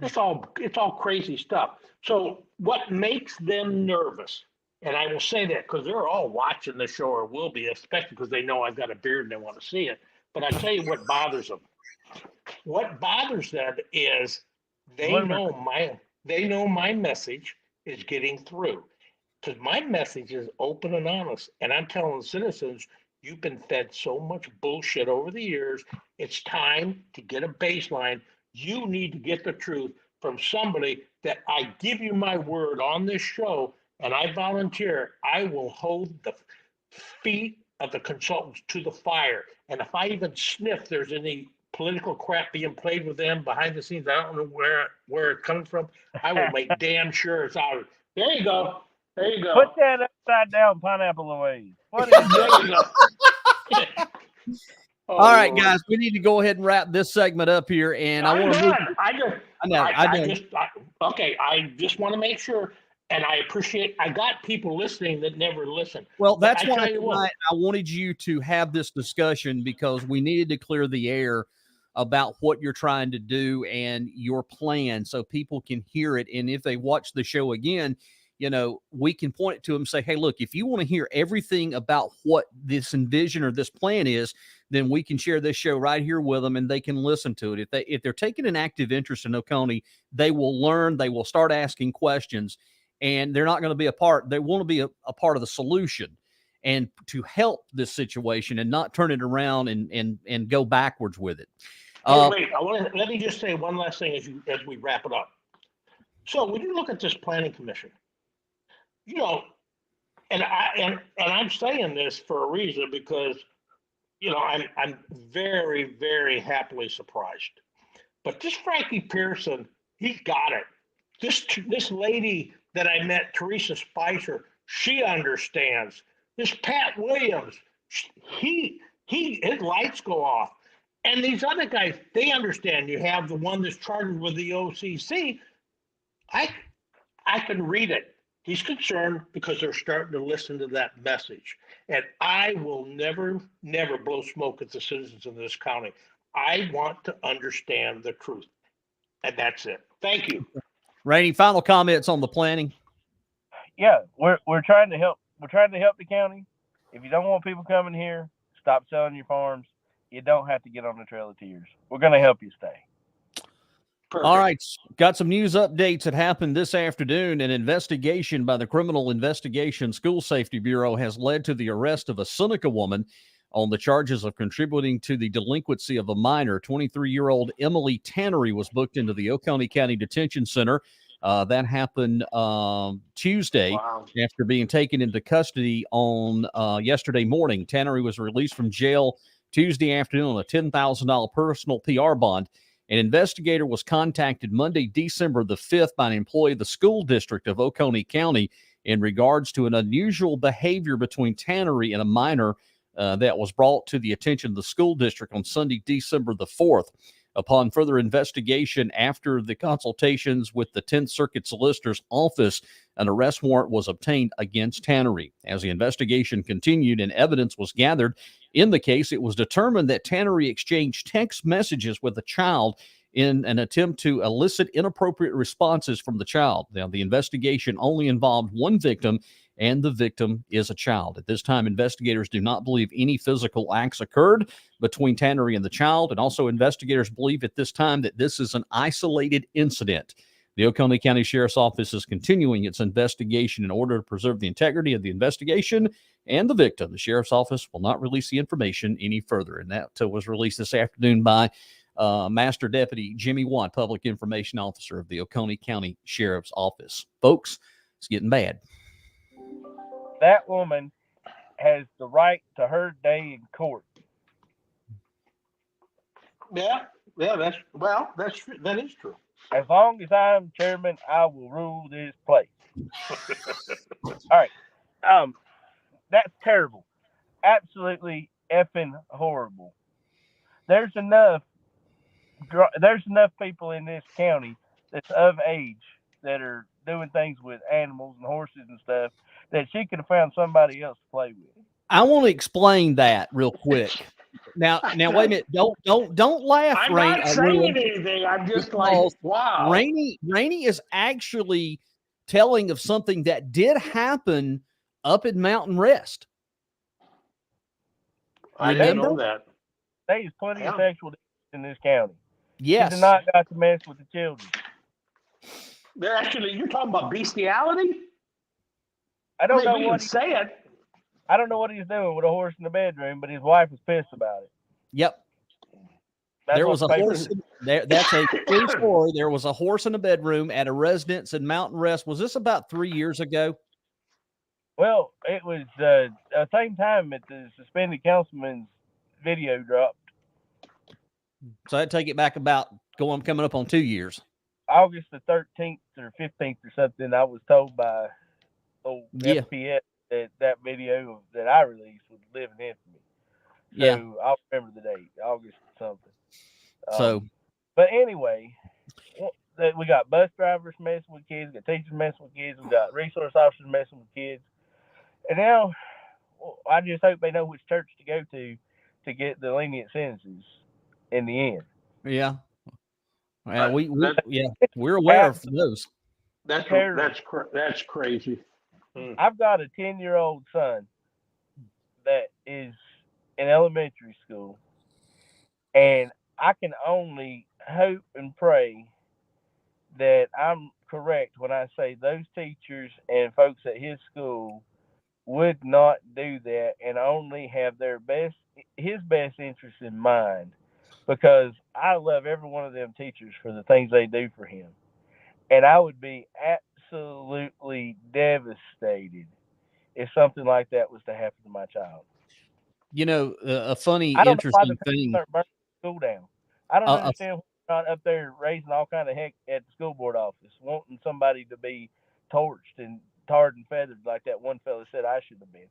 Speaker 4: It's all crazy stuff. So what makes them nervous, and I will say that because they're all watching the show or will be, especially because they know I've got a beard and they want to see it. But I tell you what bothers them. What bothers them is they know my message is getting through. Because my message is open and honest. And I'm telling citizens, you've been fed so much bullshit over the years. It's time to get a baseline. You need to get the truth from somebody that I give you my word on this show, and I volunteer. I will hold the feet of the consultants to the fire. And if I even sniff there's any political crap being played with them behind the scenes, I don't know where it's coming from, I will make damn sure it's out. There you go. There you go.
Speaker 2: Put that upside down pineapple away. What is
Speaker 4: There you go.
Speaker 1: All right, guys, we need to go ahead and wrap this segment up here. And
Speaker 4: I'm
Speaker 1: I want
Speaker 4: to. I just want to make sure, and I appreciate. I got people listening that never listen.
Speaker 1: Well, that's why I wanted you to have this discussion, because we needed to clear the air about what you're trying to do and your plan so people can hear it. And if they watch the show again, we can point it to them and say, hey, look, if you want to hear everything about what this envision or this plan is, then we can share this show right here with them and they can listen to it. If they're taking an active interest in Oconee, they will learn, they will start asking questions, and they're not going to be a part. They want to be a part of the solution and to help this situation and not turn it around and go backwards with it.
Speaker 4: Wait, let me just say one last thing as we wrap it up. So when you look at this planning commission, and I'm saying this for a reason, because I'm very, very happily surprised. But this Frankie Pearson, he's got it. This lady that I met, Teresa Spicer, she understands. This Pat Williams, his lights go off. And these other guys, they understand. You have the one that's charged with the OCC. I can read it. He's concerned because they're starting to listen to that message. And I will never, never blow smoke at the citizens of this county. I want to understand the truth. And that's it. Thank you.
Speaker 1: Rainey, final comments on the planning?
Speaker 2: Yeah, we're trying to help. We're trying to help the county. If you don't want people coming here, stop selling your farms. You don't have to get on the Trail of Tears. We're going to help you stay.
Speaker 4: Perfect.
Speaker 1: All right. Got some news updates that happened this afternoon. An investigation by the Criminal Investigation School Safety Bureau has led to the arrest of a Seneca woman on the charges of contributing to the delinquency of a minor. 23-year-old Emily Tannery was booked into the Oconee County Detention Center. That happened Tuesday after being taken into custody on yesterday morning. Tannery was released from jail Tuesday afternoon on a $10,000 personal PR bond. An investigator was contacted Monday, December the 5th by an employee of the school district of Oconee County in regards to an unusual behavior between Tannery and a minor that was brought to the attention of the school district on Sunday, December the 4th. Upon further investigation after the consultations with the 10th Circuit Solicitor's Office, an arrest warrant was obtained against Tannery. As the investigation continued and evidence was gathered in the case, it was determined that Tannery exchanged text messages with a child in an attempt to elicit inappropriate responses from the child. Now, the investigation only involved one victim, and the victim is a child. At this time, investigators do not believe any physical acts occurred between Tannery and the child, and also investigators believe at this time that this is an isolated incident. The Oconee County Sheriff's Office is continuing its investigation in order to preserve the integrity of the investigation and the victim. The Sheriff's Office will not release the information any further, and that was released this afternoon by Master Deputy Jimmy Watt, Public Information Officer of the Oconee County Sheriff's Office. Folks, it's getting bad.
Speaker 2: That woman has the right to her day in court.
Speaker 4: Yeah, that is true.
Speaker 2: As long as I'm chairman, I will rule this place. All right. That's terrible. Absolutely effing horrible. There's enough people in this county that's of age that are doing things with animals and horses and stuff that she could have found somebody else to play with.
Speaker 1: I want to explain that real quick. Now, wait a minute. Don't laugh,
Speaker 4: I'm
Speaker 1: Rainey.
Speaker 4: not saying anything. I'm just like, wow.
Speaker 1: Rainey is actually telling of something that did happen up in Mountain Rest.
Speaker 4: I didn't know that.
Speaker 2: There's plenty of sexual in this county.
Speaker 1: Yes.
Speaker 2: She did not got to mess with the children.
Speaker 4: They're actually, you're talking about bestiality?
Speaker 2: I don't know
Speaker 4: what say it.
Speaker 2: I don't know what he's doing with a horse in the bedroom, but his wife was pissed about it.
Speaker 1: Yep. There was a horse. That's a true story. There was a horse in the bedroom at a residence in Mountain Rest. Was this about 3 years ago?
Speaker 2: Well, it was the same time that the suspended councilman's video dropped.
Speaker 1: So I'd take it back about coming up on 2 years.
Speaker 2: August the 13th or 15th or something, I was told by FPS that video that I released would live in infamy. So I'll remember the date, August something. But anyway, we got bus drivers messing with kids, we got teachers messing with kids, we got resource officers messing with kids. And now I just hope they know which church to go to get the lenient sentences in the end.
Speaker 1: Yeah. Well, we're aware of those.
Speaker 4: That's crazy.
Speaker 2: I've got a 10-year-old son that is in elementary school, and I can only hope and pray that I'm correct when I say those teachers and folks at his school would not do that and only have his best interest in mind, because I love every one of them teachers for the things they do for him. And I would be absolutely devastated if something like that was to happen to my child.
Speaker 1: You know, a funny, interesting thing.
Speaker 2: School down. I don't understand why not up there raising all kind of heck at the school board office, wanting somebody to be torched and tarred and feathered like that one fella said I should have been.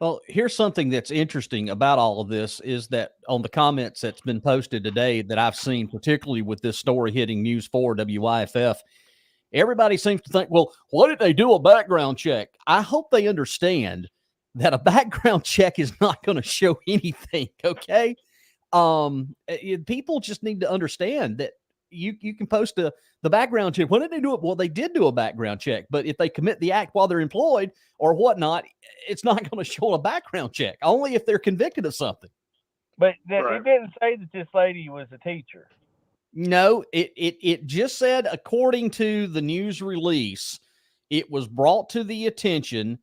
Speaker 1: Well, here's something that's interesting about all of this is that on the comments that's been posted today that I've seen, particularly with this story hitting News 4 WYFF, everybody seems to think, well, why did they do a background check? I hope they understand that a background check is not going to show anything, okay? People just need to understand that you can post the background check. When did they do it? Well, they did do a background check, but if they commit the act while they're employed or whatnot, it's not going to show a background check, only if they're convicted of something.
Speaker 2: But it didn't say that this lady was a teacher.
Speaker 1: No, it just said, according to the news release, it was brought to the attention.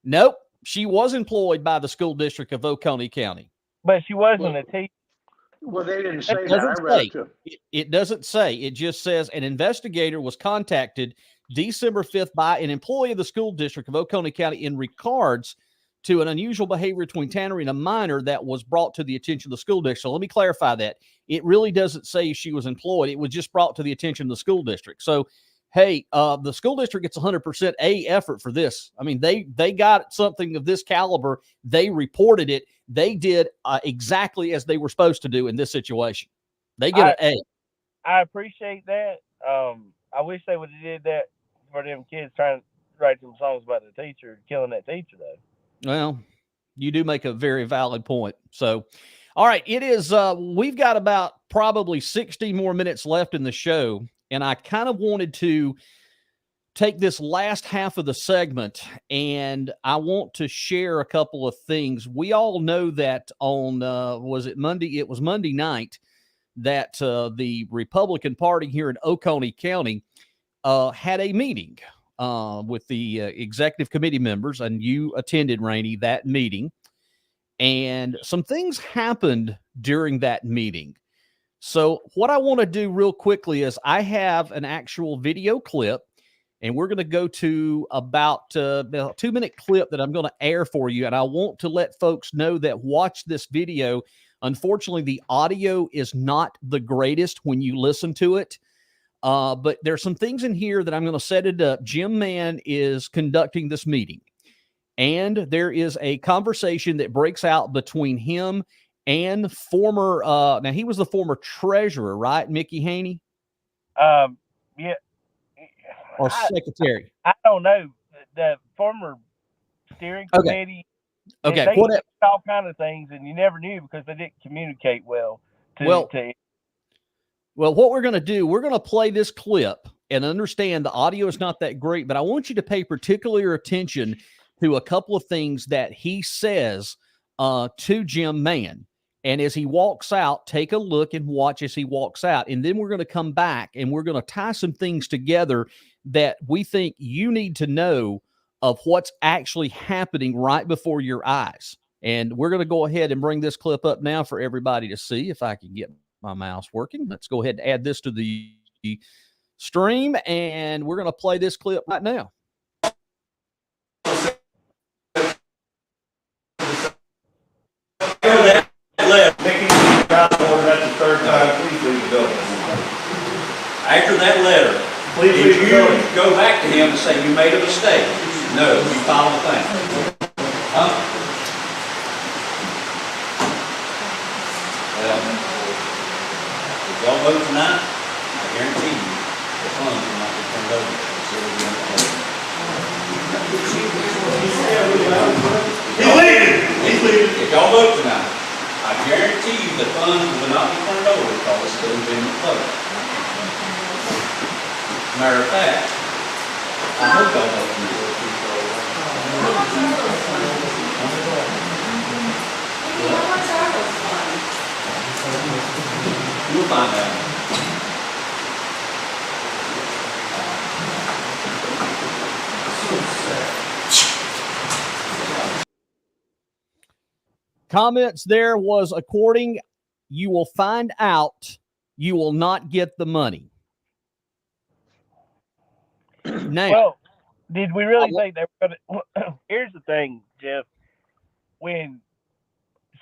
Speaker 1: Nope, she was employed by the school district of Oconee County.
Speaker 2: But she wasn't a teacher.
Speaker 4: Well, they didn't say that.
Speaker 1: It doesn't say. It just says an investigator was contacted December 5th by an employee of the school district of Oconee County in regards to an unusual behavior between Tannery and a minor that was brought to the attention of the school district. So let me clarify that. It really doesn't say she was employed. It was just brought to the attention of the school district. So, hey, the school district gets 100% effort for this. I mean, they got something of this caliber. They reported it. They did exactly as they were supposed to do in this situation. They get an A.
Speaker 2: I appreciate that. I wish they would have did that for them kids trying to write them songs about the teacher killing that teacher, though.
Speaker 1: Well, you do make a very valid point. So, all right, it is, we've got about probably 60 more minutes left in the show, and I kind of wanted to take this last half of the segment, and I want to share a couple of things. We all know that on, was it Monday? It was Monday night that the Republican Party here in Oconee County had a meeting with the executive committee members, and you attended, Rainey, that meeting. And some things happened during that meeting. So what I want to do real quickly is I have an actual video clip, and we're going to go to about a 2-minute clip that I'm going to air for you. And I want to let folks know that watch this video. Unfortunately, the audio is not the greatest when you listen to it. But there's some things in here that I'm going to set it up. Jim Mann is conducting this meeting, and there is a conversation that breaks out between him and former, now he was the former treasurer, right, Mickey Haney?
Speaker 2: Yeah.
Speaker 1: Or secretary?
Speaker 2: I don't know. The former steering committee.
Speaker 1: Okay.
Speaker 2: They did all kind of things, and you never knew because they didn't communicate well. Well,
Speaker 1: what we're going to do, we're going to play this clip and understand the audio is not that great, but I want you to pay particular attention to a couple of things that he says to Jim Mann. And as he walks out, take a look and watch as he walks out. And then we're going to come back and we're going to tie some things together that we think you need to know of what's actually happening right before your eyes. And we're going to go ahead and bring this clip up now for everybody to see. If I can get my mouse working, let's go ahead and add this to the stream. And we're going to play this clip right now.
Speaker 5: That's the third time. Please leave the building. After that letter, did you go back to him and say you made a mistake? No, you filed the thing. Huh? Well, if y'all vote tonight, I guarantee you the funds will not be turned over. He's leaving. He's leaving. If y'all vote tonight, I guarantee you the funds will not be turned over because it's still in the public. Matter of fact, I hope y'all vote for me. You'll find out.
Speaker 1: Comments there was according, you will find out, you will not get the money. Now,
Speaker 2: well, did we really think they were going to? Here's the thing, Jeff. When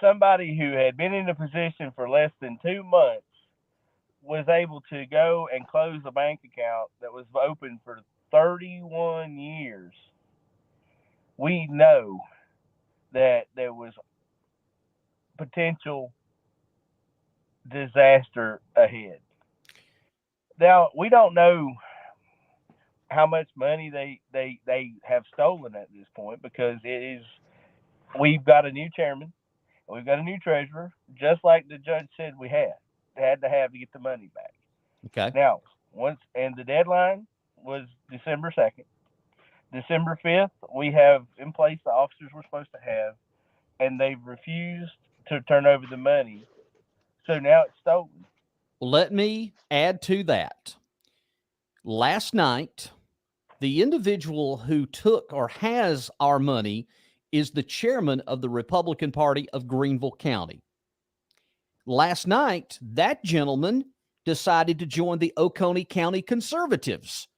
Speaker 2: somebody who had been in a position for less than 2 months was able to go and close a bank account that was open for 31 years, we know that there was potential disaster ahead. Now, we don't know how much money they have stolen at this point, because we've got a new chairman, and we've got a new treasurer, just like the judge said we had to have to get the money back.
Speaker 1: Okay.
Speaker 2: Now, and the deadline was December 2nd. December 5th, we have in place the officers we're supposed to have, and they've refused to turn over the money. So now it's stolen.
Speaker 1: Let me add to that. Last night, the individual who took or has our money is the chairman of the Republican Party of Greenville County. Last night, that gentleman decided to join the Oconee County Conservatives.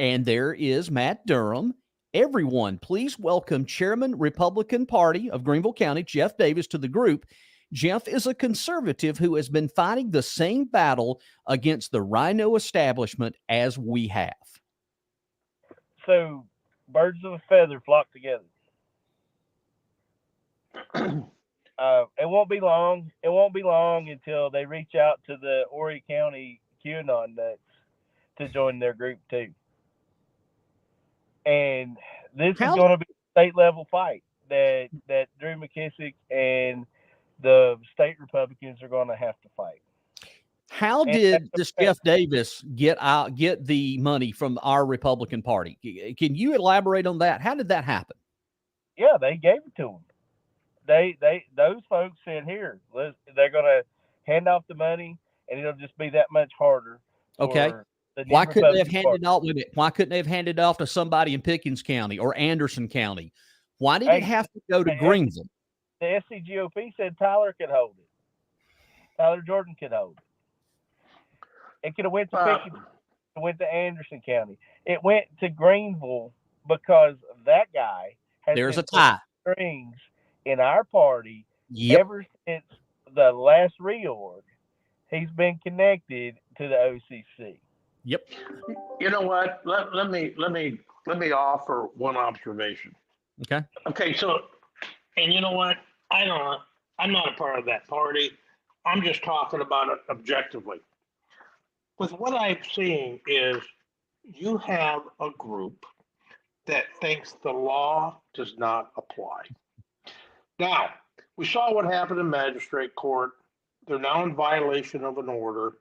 Speaker 1: And there is Matt Durham. Everyone, please welcome Chairman Republican Party of Greenville County, Jeff Davis, to the group. Jeff is a conservative who has been fighting the same battle against the Rhino establishment as we have.
Speaker 2: So birds of a feather flock together. It won't be long. It won't be long until they reach out to the Horry County QAnon nuts to join their group too. And this is going to be a state level fight that Drew McKissick and the state Republicans are going to have to fight.
Speaker 1: How
Speaker 2: And
Speaker 1: did
Speaker 2: that's
Speaker 1: this
Speaker 2: okay.
Speaker 1: Jeff Davis get the money from our Republican Party? Can you elaborate on that? How did that happen?
Speaker 2: Yeah, they gave it to them. Those folks said, here, they're going to hand off the money, and it'll just be that much harder
Speaker 1: Okay.
Speaker 2: for the new
Speaker 1: Why couldn't they have
Speaker 2: Republican Party.
Speaker 1: handed off with it? Why couldn't they have handed it off to somebody in Pickens County or Anderson County? Why did it
Speaker 2: Hey,
Speaker 1: have to go to Greenville?
Speaker 2: the SCGOP said Tyler could hold it. Tyler Jordan could hold it. It could have went to Pickens, it went to Anderson County. It went to Greenville because that guy has
Speaker 1: There's
Speaker 2: been
Speaker 1: a tie.
Speaker 2: strings in our party
Speaker 1: Yep.
Speaker 2: ever since the last reorg. He's been connected to the OCC.
Speaker 1: Yep.
Speaker 4: You know what? Let me offer one observation.
Speaker 1: Okay.
Speaker 4: Okay, so, and you know what? I'm not a part of that party. I'm just talking about it objectively. With what I'm seeing is you have a group that thinks the law does not apply. Now, we saw what happened in magistrate court. They're now in violation of an order.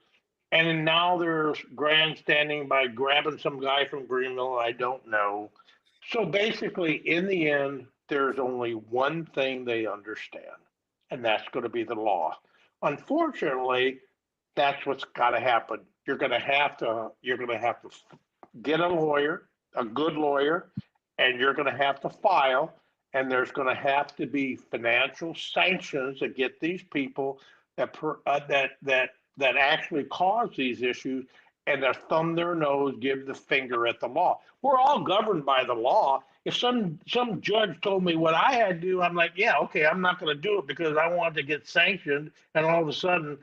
Speaker 4: And now they're grandstanding by grabbing some guy from Greenville. I don't know. So basically, in the end, there's only one thing they understand, and that's going to be the law. Unfortunately, that's what's got to happen. You're going to have to get a lawyer, a good lawyer, and you're going to have to file, and there's going to have to be financial sanctions that get these people that actually cause these issues and that thumb their nose, give the finger at the law. We're all governed by the law. If some judge told me what I had to do, I'm like, yeah, okay, I'm not going to do it because I want to get sanctioned and all of a sudden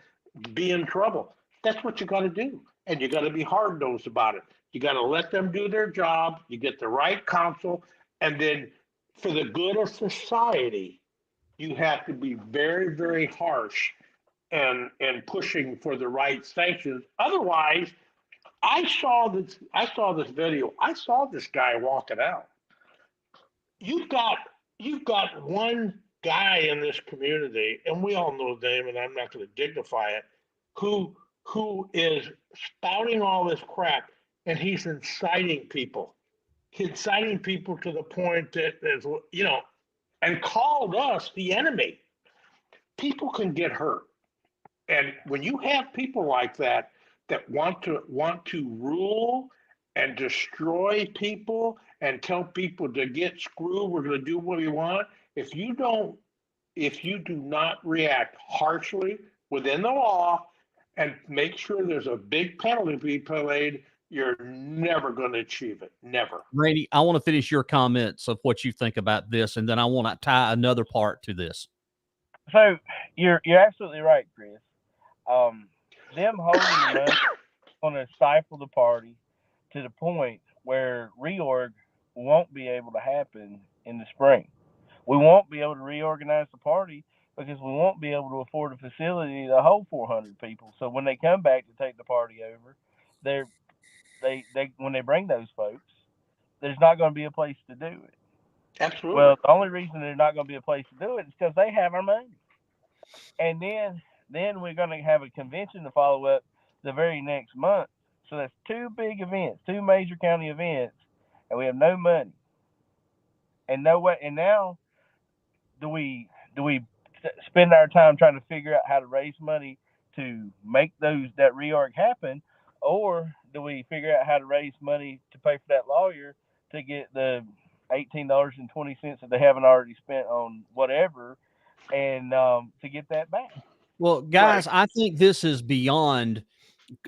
Speaker 4: be in trouble. That's what you got to do. And you got to be hard-nosed about it. You got to let them do their job. You get the right counsel. And then for the good of society, you have to be very, very harsh and pushing for the right sanctions. Otherwise, I saw this video. I saw this guy walking out. You've got one guy in this community, and we all know his name, and I'm not going to dignify it, who is spouting all this crap, and he's inciting people. He's inciting people to the point that, and called us the enemy. People can get hurt. And when you have people like that want to rule and destroy people and tell people to get screwed, we're going to do what we want. If you do not react harshly within the law and make sure there's a big penalty to be paid, you're never going to achieve it. Never.
Speaker 1: Randy, I want to finish your comments of what you think about this, and then I want to tie another part to this.
Speaker 2: So you're absolutely right, Chris. Them holding the money going to stifle the party to the point where reorg won't be able to happen in the spring. We won't be able to reorganize the party because we won't be able to afford a facility to hold 400 people. So when they come back to take the party over, they when they bring those folks, there's not going to be a place to do it.
Speaker 4: Absolutely.
Speaker 2: Well, the only reason there's not going to be a place to do it is because they have our money. And then we're going to have a convention to follow up the very next month. So that's two big events, two major county events, and we have no money. And no way. And now, do we spend our time trying to figure out how to raise money to make that reorg happen, or do we figure out how to raise money to pay for that lawyer to get the $18.20 that they haven't already spent on whatever, and to get that back?
Speaker 1: Well, guys, right. I think this is beyond,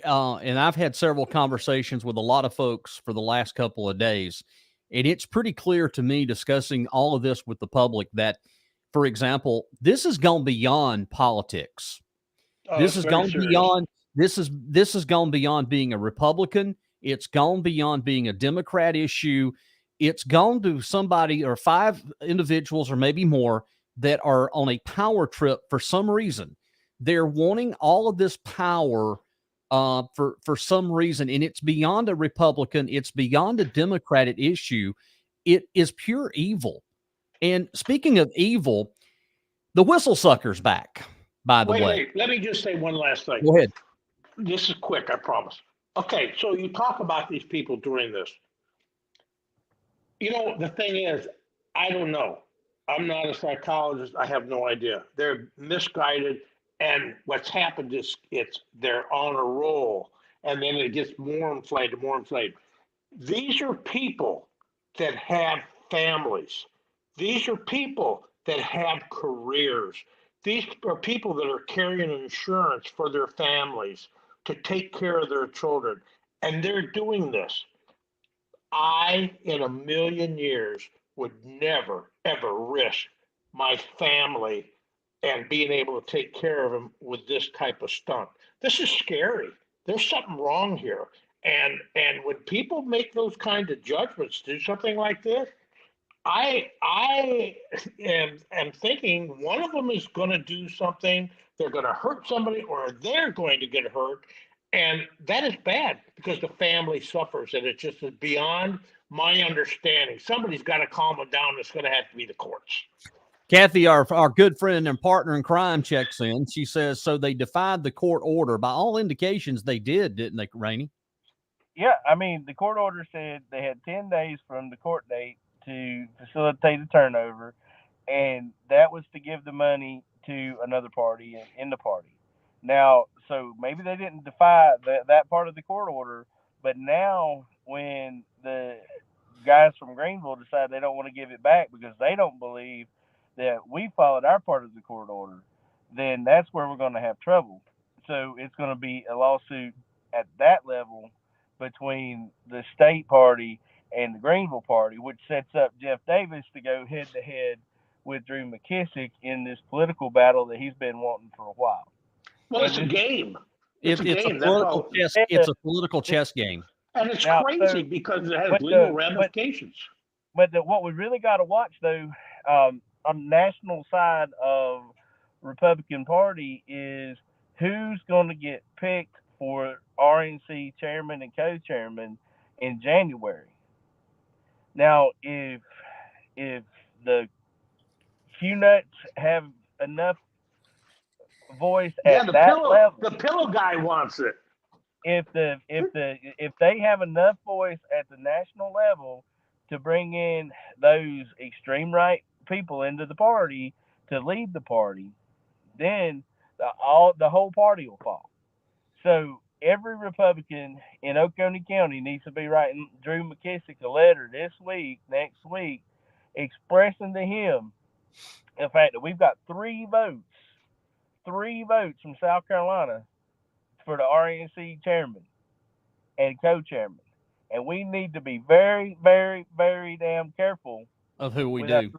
Speaker 1: and I've had several conversations with a lot of folks for the last couple of days, and it's pretty clear to me discussing all of this with the public that, for example, this has gone beyond politics. This has gone beyond. This has gone beyond being a Republican. It's gone beyond being a Democrat issue. It's gone to somebody or 5 individuals or maybe more that are on a power trip for some reason. They're wanting all of this power for some reason, and it's beyond a Republican. It's beyond a Democratic issue. It is pure evil. And speaking of evil, the whistle sucker's back, by the way.
Speaker 4: Wait, let me just say one last thing.
Speaker 1: Go ahead.
Speaker 4: This is quick, I promise. Okay, so you talk about these people doing this. The thing is, I don't know. I'm not a psychologist. I have no idea. They're misguided, and what's happened is they're on a roll, and then it gets more inflated, more inflated. These are people that have families. These are people that have careers. These are people that are carrying insurance for their families to take care of their children, and they're doing this. I, in a million years, would never, ever risk my family and being able to take care of them with this type of stunt. This is scary. There's something wrong here. And when people make those kind of judgments, do something like this, I am thinking one of them is going to do something. They're going to hurt somebody, or they're going to get hurt, and that is bad because the family suffers, and it just is beyond my understanding. Somebody's got to calm them down. It's going to have to be the courts.
Speaker 1: Kathy, our good friend and partner in crime, checks in. She says, so they defied the court order. By all indications, they did, didn't they, Rainey?
Speaker 2: Yeah, I mean, the court order said they had 10 days from the court date to facilitate a turnover, and that was to give the money to another party in the party. Now, so maybe they didn't defy that part of the court order, but now when the guys from Greenville decide they don't want to give it back because they don't believe that we followed our part of the court order, then that's where we're going to have trouble. So it's going to be a lawsuit at that level between the state party and the Greenville party, which sets up Jeff Davis to go head to head with Drew McKissick in this political battle that he's been wanting for a while.
Speaker 4: Well, it's a game.
Speaker 1: It's a political chess. It's a political chess game,
Speaker 4: and it's crazy because it has legal ramifications.
Speaker 2: But what we really got to watch, though, on the national side of Republican Party is who's going to get picked for RNC chairman and co-chairman in January. Now, if the few nuts have enough voice at that level,
Speaker 4: the pillow guy wants it.
Speaker 2: If they have enough voice at the national level to bring in those extreme right people into the party to lead the party, then the whole party will fall. So every Republican in Oconee County needs to be writing Drew McKissick a letter next week, expressing to him the fact that we've got three votes from South Carolina for the RNC chairman and co-chairman. And we need to be very, very, very damn careful
Speaker 1: of who we do.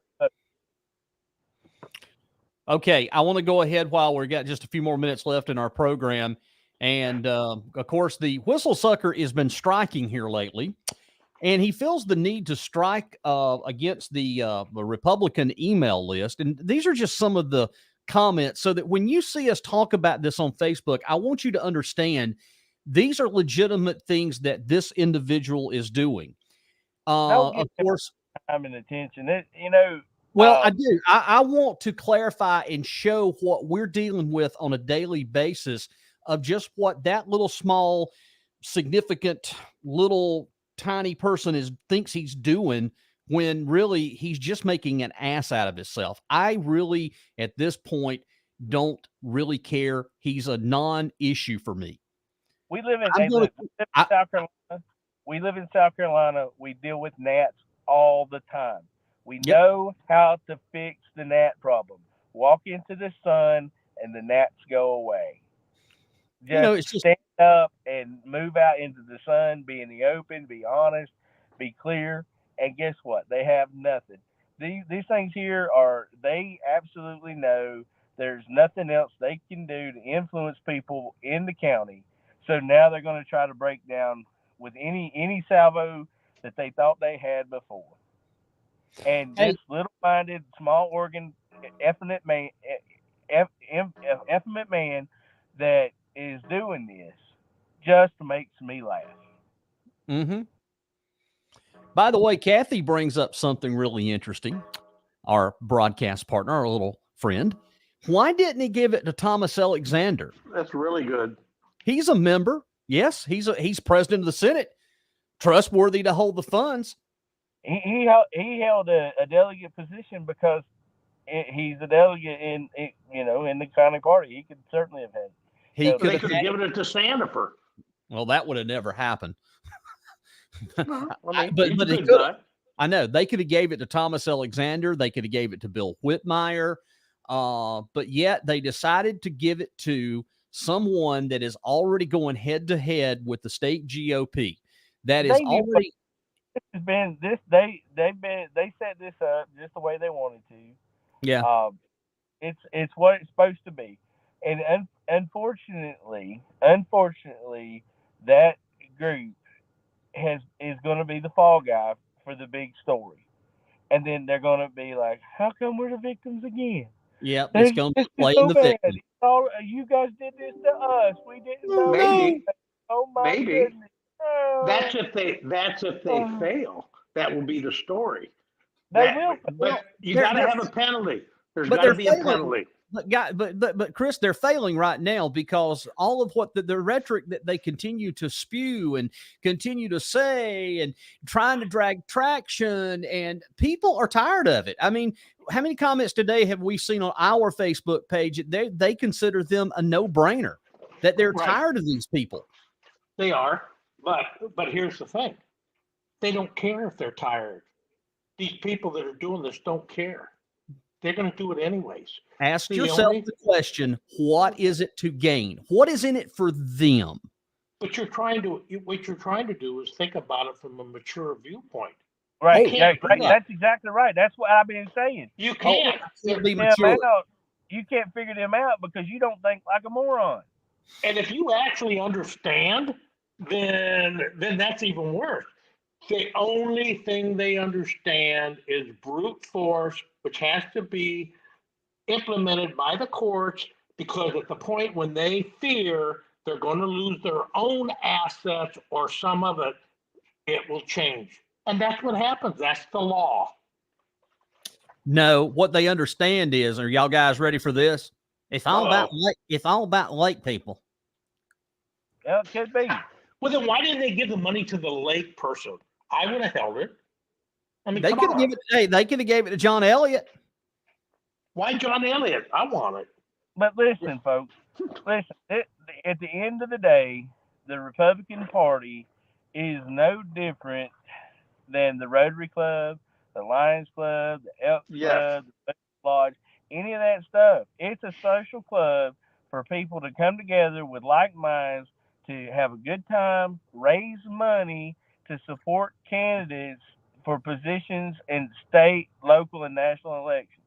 Speaker 1: Okay, I want to go ahead while we've got just a few more minutes left in our program. And, of course, the whistle sucker has been striking here lately. And he feels the need to strike against the Republican email list. And these are just some of the comments so that when you see us talk about this on Facebook, I want you to understand these are legitimate things that this individual is doing. Of course,
Speaker 2: time and attention.
Speaker 1: Well, I do. I want to clarify and show what we're dealing with on a daily basis of just what that little small, significant, little tiny person thinks he's doing when really he's just making an ass out of himself. I really, at this point, don't really care. He's a non-issue for me.
Speaker 2: We live in South Carolina. We live in South Carolina. We deal with gnats all the time. We know how to fix the gnat problem. Walk into the sun and the gnats go away. Just stand up and move out into the sun, be in the open, be honest, be clear. And guess what? They have nothing. These things here they absolutely know there's nothing else they can do to influence people in the county. So now they're going to try to break down with any salvo that they thought they had before. And this little-minded, small organ, effeminate man that is doing this just makes me laugh.
Speaker 1: Mm-hmm. By the way, Kathy brings up something really interesting. Our broadcast partner, our little friend. Why didn't he give it to Thomas Alexander?
Speaker 4: That's really good.
Speaker 1: He's a member. Yes, he's president of the Senate. Trustworthy to hold the funds.
Speaker 2: He held a delegate position because he's a delegate in the Oconee party. He could certainly have had.
Speaker 1: He could
Speaker 4: They
Speaker 1: have
Speaker 4: could have given it to Sandifer.
Speaker 1: Well, that would have never happened.
Speaker 4: No, I mean,
Speaker 1: but
Speaker 4: he's a
Speaker 1: they
Speaker 4: good
Speaker 1: could.
Speaker 4: guy.
Speaker 1: I know they could have gave it to Thomas Alexander. They could have gave it to Bill Whitmire. But yet they decided to give it to someone that is already going head to head with the state GOP. That is already.
Speaker 2: It's been this. They set this up just the way they wanted to.
Speaker 1: Yeah.
Speaker 2: It's what it's supposed to be, and unfortunately, that group is going to be the fall guy for the big story, and then they're going to be like, "How come we're the victims again?"
Speaker 1: Yeah, it's going to be playing
Speaker 2: so
Speaker 1: the
Speaker 2: bad.
Speaker 1: victim.
Speaker 2: You guys did this to us. We didn't know.
Speaker 4: Maybe.
Speaker 2: Oh my
Speaker 4: Maybe.
Speaker 2: goodness. Oh.
Speaker 4: That's if they fail. That will be the story.
Speaker 2: They will.
Speaker 4: But you got to have a penalty. There's got to be a penalty.
Speaker 1: But Chris, they're failing right now because all of what the rhetoric that they continue to spew and continue to say and trying to drag traction, and people are tired of it. I mean, how many comments today have we seen on our Facebook page? They consider them a no-brainer, that they're tired of these people.
Speaker 4: They are, but here's the thing. They don't care if they're tired. These people that are doing this don't care. They're going to do it anyways.
Speaker 1: Ask yourself the question, what is it to gain? What is in it for them?
Speaker 4: But what you're trying to do is think about it from a mature viewpoint.
Speaker 2: Right. That's exactly right. That's what I've been saying.
Speaker 4: You can't.
Speaker 2: Be mature. You can't figure them out because you don't think like a moron.
Speaker 4: And if you actually understand, then that's even worse. The only thing they understand is brute force, which has to be implemented by the courts, because at the point when they fear they're going to lose their own assets or some of it, it will change. And that's what happens. That's the law.
Speaker 1: No, what they understand is, are y'all guys ready for this? It's all about lake people.
Speaker 2: Well, it could be.
Speaker 4: Well, then why didn't they give the money to the lake person? I would have held it. I mean,
Speaker 1: they could have given it. Hey, they could have gave it to John Elliott.
Speaker 4: Why John Elliott? I want it.
Speaker 2: But listen, folks. Listen. At the end of the day, the Republican Party is no different than the Rotary Club, the Lions Club, the Elks Club, the Lodge, any of that stuff. It's a social club for people to come together with like minds to have a good time, raise money to support candidates for positions in state, local, and national elections.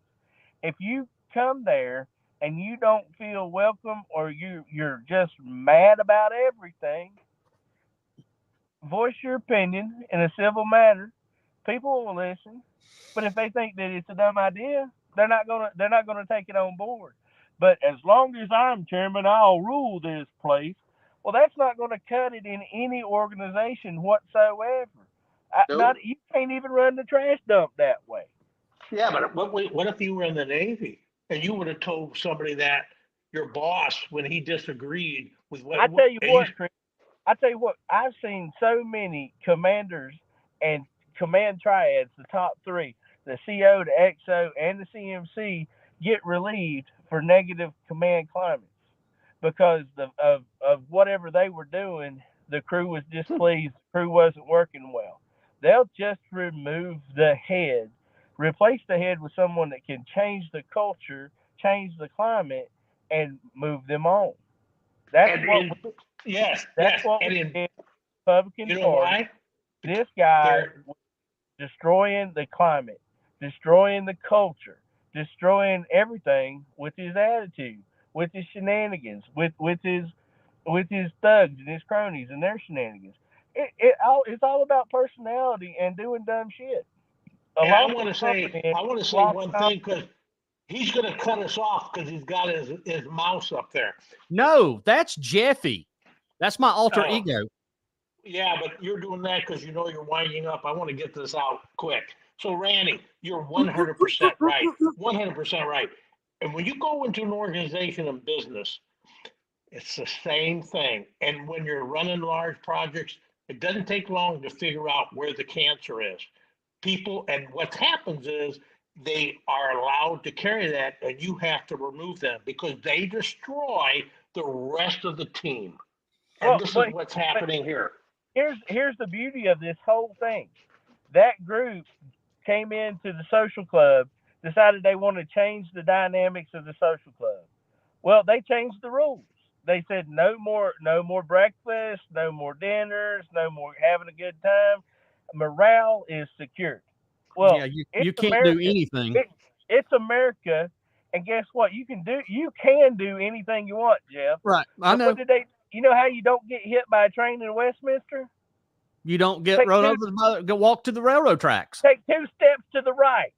Speaker 2: If you come there and you don't feel welcome or you're just mad about everything, voice your opinion in a civil manner. People will listen. But if they think that it's a dumb idea, they're not gonna take it on board. But as long as I'm chairman, I'll rule this place. Well, that's not going to cut it in any organization whatsoever. You can't even run the trash dump that way.
Speaker 4: Yeah, but what if you were in the Navy and you would have told somebody that your boss when he disagreed with what?
Speaker 2: I tell you what, I've seen so many commanders and command triads, the top three, the CO, the XO, and the CMC, get relieved for negative command climates because of whatever they were doing. The crew was displeased. The crew wasn't working well. They'll just remove the head, replace the head with someone that can change the culture, change the climate, and move them on. That's what we did. Republican Party. This guy was destroying the climate, destroying the culture, destroying everything with his attitude, with his shenanigans, with his thugs and his cronies and their shenanigans. It's all about personality and doing dumb shit.
Speaker 4: I want to say one thing, because he's going to cut us off because he's got his mouse up there.
Speaker 1: No, that's Jeffy. That's my alter ego.
Speaker 4: Yeah, but you're doing that because you know you're winding up. I want to get this out quick. So, Randy, you're 100% right. 100% right. And when you go into an organization in business, It's the same thing. And when you're running large projects, it doesn't take long to figure out where the cancer is. People, and what happens is they are allowed to carry that, and you have to remove them because they destroy the rest of the team. And
Speaker 2: Well,
Speaker 4: this is
Speaker 2: but
Speaker 4: what's happening here.
Speaker 2: here's the beauty of this whole thing. That group came into the social club, decided they want to change the dynamics of the social club. Well, they changed the rules. They said no more breakfast, no more dinners, no more having a good time. Morale is secured.
Speaker 1: Yeah,
Speaker 2: Well, it's
Speaker 1: you can't do
Speaker 2: America.
Speaker 1: anything.
Speaker 2: It's America, and guess what? You can do anything you want, Jeff.
Speaker 1: Right. I
Speaker 2: But what
Speaker 1: know.
Speaker 2: did they? You know how you don't get hit by a train in Westminster?
Speaker 1: You don't get
Speaker 2: Take
Speaker 1: run
Speaker 2: two,
Speaker 1: over go walk to the railroad tracks.
Speaker 2: take 2 steps to the right.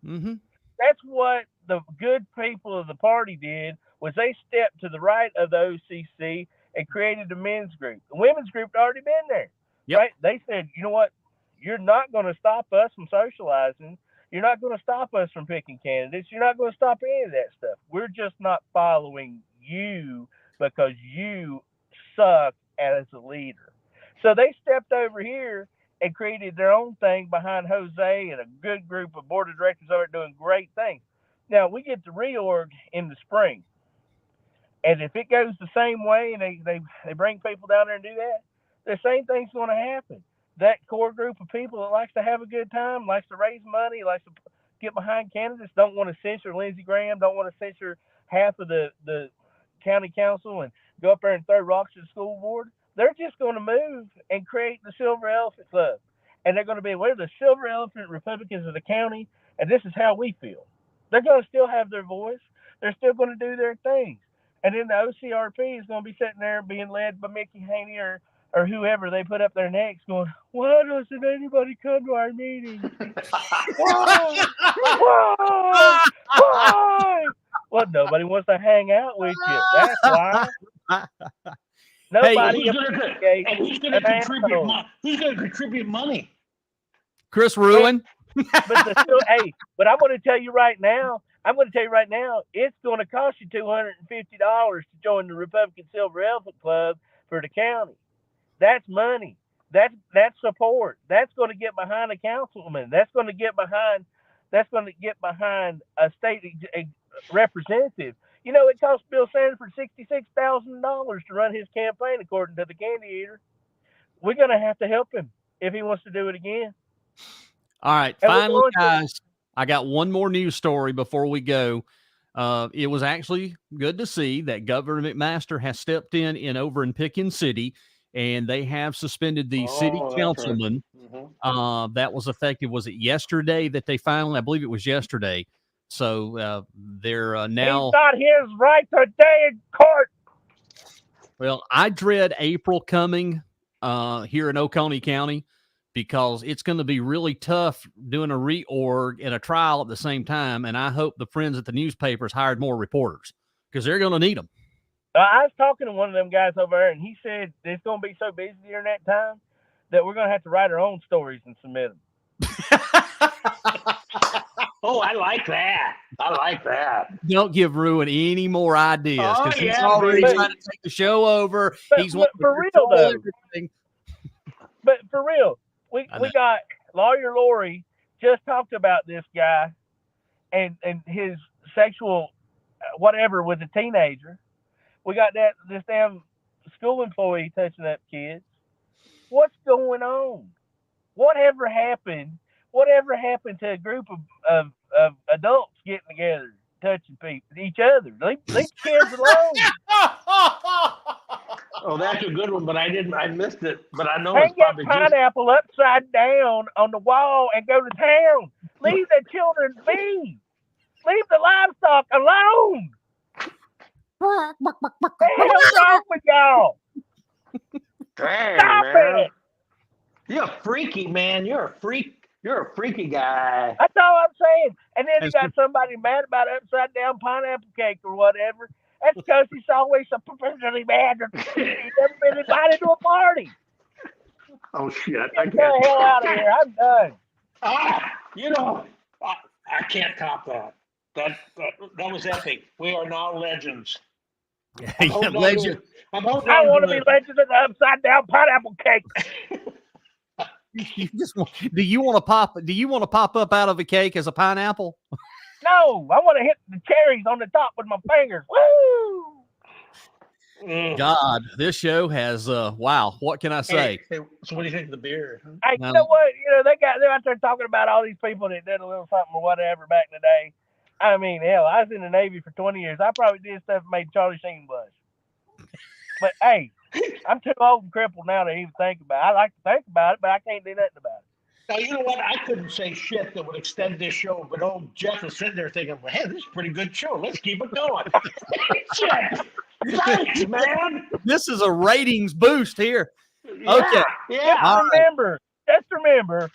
Speaker 1: Mm-hmm.
Speaker 2: That's what the good people of the party did. Was they stepped to the right of the OCC and created a men's group. The women's group had already been there,
Speaker 1: Yep.
Speaker 2: right? They said, you know what? You're not going to stop us from socializing. You're not going to stop us from picking candidates. You're not going to stop any of that stuff. We're just not following you because you suck as a leader. So they stepped over here and created their own thing behind Jose and a good group of board of directors over doing great things. Now we get the reorg in the spring, and if it goes the same way and they bring people down there and do that, the same thing's going to happen. That core group of people that likes to have a good time, likes to raise money, likes to get behind candidates, don't want to censure Lindsey Graham, don't want to censure half of the county council and go up there and throw rocks at the school board. They're just going to move and create the Silver Elephant Club. And they're going to be, we're the Silver Elephant Republicans of the county, and this is how we feel. They're going to still have their voice. They're still going to do their things. And then the OCRP is going to be sitting there being led by Mickey Haney or whoever they put up there next going, why doesn't anybody come to our meetings? Why? Why? Why? Well, nobody wants to hang out with you. That's why. Nobody appreciates
Speaker 4: who's going to contribute money? Who's going to contribute money?
Speaker 1: Chris Ruin.
Speaker 2: But I'm going to tell you right now, it's going to cost you $250 to join the Republican Silver Elephant Club for the county. That's money. That's support. That's going to get behind a councilman. That's going to get behind a state representative. You know, it cost Bill Sanford $66,000 to run his campaign, according to the Candy Eater. We're going to have to help him if he wants to do it again.
Speaker 1: All right,
Speaker 2: And
Speaker 1: finally, guys, I got one more news story before we go. It was actually good to see that Governor McMaster has stepped in over in Pickens City, and they have suspended the city councilman.
Speaker 4: Right. Mm-hmm.
Speaker 1: That was effective. Was it yesterday that they finally? I believe it was yesterday. So they're now.
Speaker 2: He's got his right to day in court.
Speaker 1: Well, I dread April coming here in Oconee County because it's going to be really tough doing a reorg and a trial at the same time. And I hope the friends at the newspapers hired more reporters because they're going to need them.
Speaker 2: I was talking to one of them guys over there, and he said it's going to be so busy during that time that we're going to have to write our own stories and submit them.
Speaker 4: Oh, I like that.
Speaker 1: Don't give Ruin any more ideas because he's already trying to take the show over. He's
Speaker 2: for real though. Everything. But for real, we got Lawyer Lori just talked about this guy and his sexual whatever with a teenager. We got this damn school employee touching up kids. What's going on? Whatever happened to a group of adults getting together, touching each other? Leave kids alone.
Speaker 4: Oh, that's a good one, but I missed it. But I know
Speaker 2: hang
Speaker 4: it's probably
Speaker 2: that pineapple upside down on the wall and go to town. Leave the children be. Leave the livestock alone. What the hell's wrong with y'all?
Speaker 4: Dang,
Speaker 2: Stop
Speaker 4: man.
Speaker 2: it.
Speaker 4: You're freaky, man. You're a freak. You're a freaky guy.
Speaker 2: That's all I'm saying. And then you got somebody mad about upside down pineapple cake or whatever. That's because he's always so professionally mad. He's never been invited to a party.
Speaker 4: Oh shit!
Speaker 2: Get the hell out of here! I'm done.
Speaker 4: I can't top that. That was epic. We are now legends. I'm holding on
Speaker 1: Legend.
Speaker 4: to- I'm holding
Speaker 2: I
Speaker 4: on
Speaker 2: want
Speaker 4: to
Speaker 2: to be
Speaker 4: it.
Speaker 2: legend of the upside down pineapple cake.
Speaker 1: You just want, do you want to pop up out of a cake as a pineapple?
Speaker 2: No, I want to hit the cherries on the top with my fingers. Woo!
Speaker 1: God, this show has wow, what can I say?
Speaker 4: Hey, so what do you think of the beer?
Speaker 2: Hey,
Speaker 1: No.
Speaker 2: you know what? They're out there talking about all these people that did a little something or whatever back in the day. I mean, hell, I was in the Navy for 20 years. I probably did stuff that made Charlie Sheen blush. But hey, I'm too old and crippled now to even think about it. I like to think about it, but I can't do nothing about it.
Speaker 4: Now, you know what? I couldn't say shit that would extend this show, but old Jeff is sitting there thinking, well, hey, this is a pretty good show. Let's keep it going. Shit. Thanks, man.
Speaker 1: This is a ratings boost here.
Speaker 4: Yeah,
Speaker 1: Okay.
Speaker 4: Yeah.
Speaker 2: Just remember,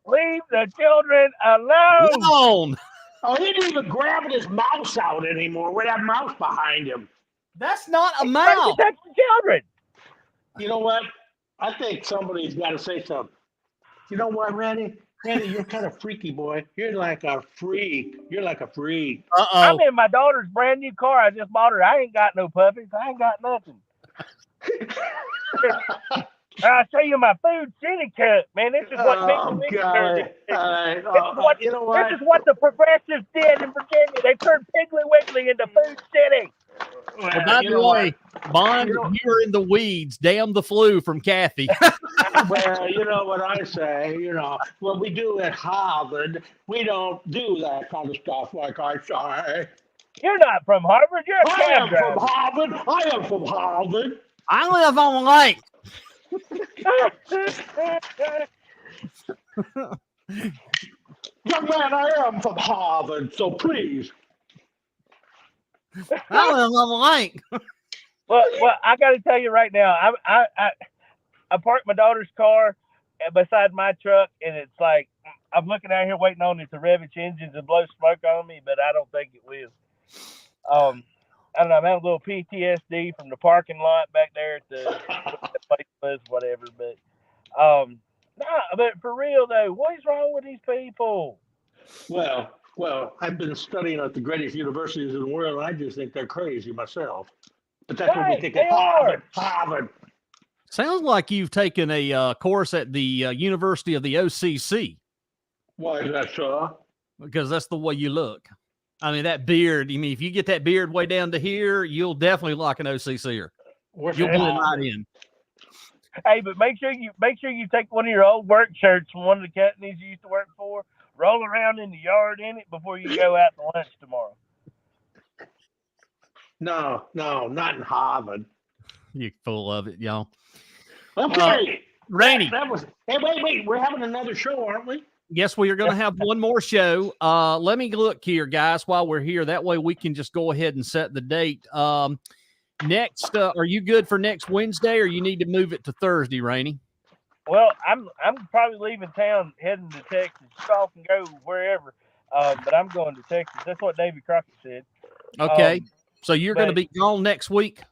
Speaker 2: leave the children alone.
Speaker 1: Alone.
Speaker 4: Oh, he didn't even grabbing his mouse out anymore with that mouse behind him.
Speaker 1: That's not a
Speaker 2: Trying
Speaker 1: mouse.
Speaker 2: to protect the children.
Speaker 4: You know what? I think somebody's got to say something. You know what, Randy? Randy, you're kind of freaky, boy. You're like a freak. You're like a freak.
Speaker 2: I'm in my daughter's brand new car. I just bought her. I ain't got no puppies. I ain't got nothing. I'll show you my food city cup, man. This is what
Speaker 4: Oh, God. You know what?
Speaker 2: This is what the progressives did in Virginia. They turned Piggly Wiggly into Food City.
Speaker 1: Well, by
Speaker 4: you
Speaker 1: the
Speaker 4: know
Speaker 1: way, Bond, you are in the weeds. Damn the flu from Kathy.
Speaker 4: Well, you know what I say, what we do at Harvard, we don't do that kind of stuff like I say.
Speaker 2: You're not from Harvard. You're a
Speaker 4: I
Speaker 2: cab
Speaker 4: am
Speaker 2: driver.
Speaker 4: from Harvard. I am from Harvard.
Speaker 1: I live on the lake.
Speaker 4: Young man, I am from Harvard, so please.
Speaker 1: I live on the lake.
Speaker 2: Well, I got to tell you right now, I parked my daughter's car beside my truck, and it's like I'm looking out here waiting on it to rev its engines and blow smoke on me, but I don't think it will. I don't know. I'm having a little PTSD from the parking lot back there at the place was, whatever. But but for real though, what is wrong with these people?
Speaker 4: Well, I've been studying at the greatest universities in the world, and I just think they're crazy myself. But that's what we think at Harvard. Harvard.
Speaker 1: Sounds like you've taken a course at the University of the OCC.
Speaker 4: Why is that, sir?
Speaker 1: Because that's the way you look. I mean, that beard. I mean, if you get that beard way down to here, you'll definitely like an OCCer. You'll blend right in.
Speaker 2: Hey, but make sure you take one of your old work shirts from one of the companies you used to work for, roll around in the yard in it before you go out to lunch tomorrow.
Speaker 4: No, not in Harvard.
Speaker 1: You're full of it, y'all.
Speaker 4: Okay.
Speaker 1: Rainey.
Speaker 4: Hey, wait. We're having another show, aren't we?
Speaker 1: Yes, we are going to have one more show. Let me look here, guys, while we're here. That way we can just go ahead and set the date. Next, are you good for next Wednesday, or you need to move it to Thursday, Rainey?
Speaker 2: Well, I'm probably leaving town, heading to Texas. Y'all can go wherever, but I'm going to Texas. That's what Davy Crockett said.
Speaker 1: Okay, so you're going to be gone next week?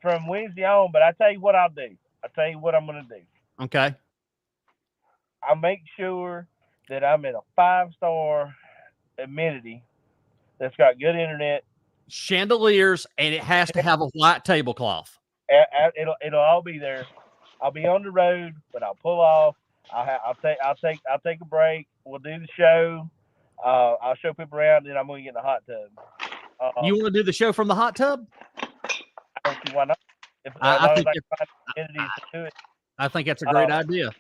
Speaker 2: From Wednesday on, but I tell you what I'll do. I tell you what I'm going to do.
Speaker 1: Okay.
Speaker 2: I'll make sure that I'm in a 5-star amenity that's got good internet,
Speaker 1: chandeliers, and it has to have a white tablecloth.
Speaker 2: It'll all be there. I'll be on the road, but I'll pull off. I'll take a break. We'll do the show. I'll show people around, then I'm going to get in the hot tub.
Speaker 1: You want to do the show from the hot tub?
Speaker 2: I don't see why not.
Speaker 1: I think
Speaker 2: can find amenities to do it.
Speaker 1: I think that's a great idea.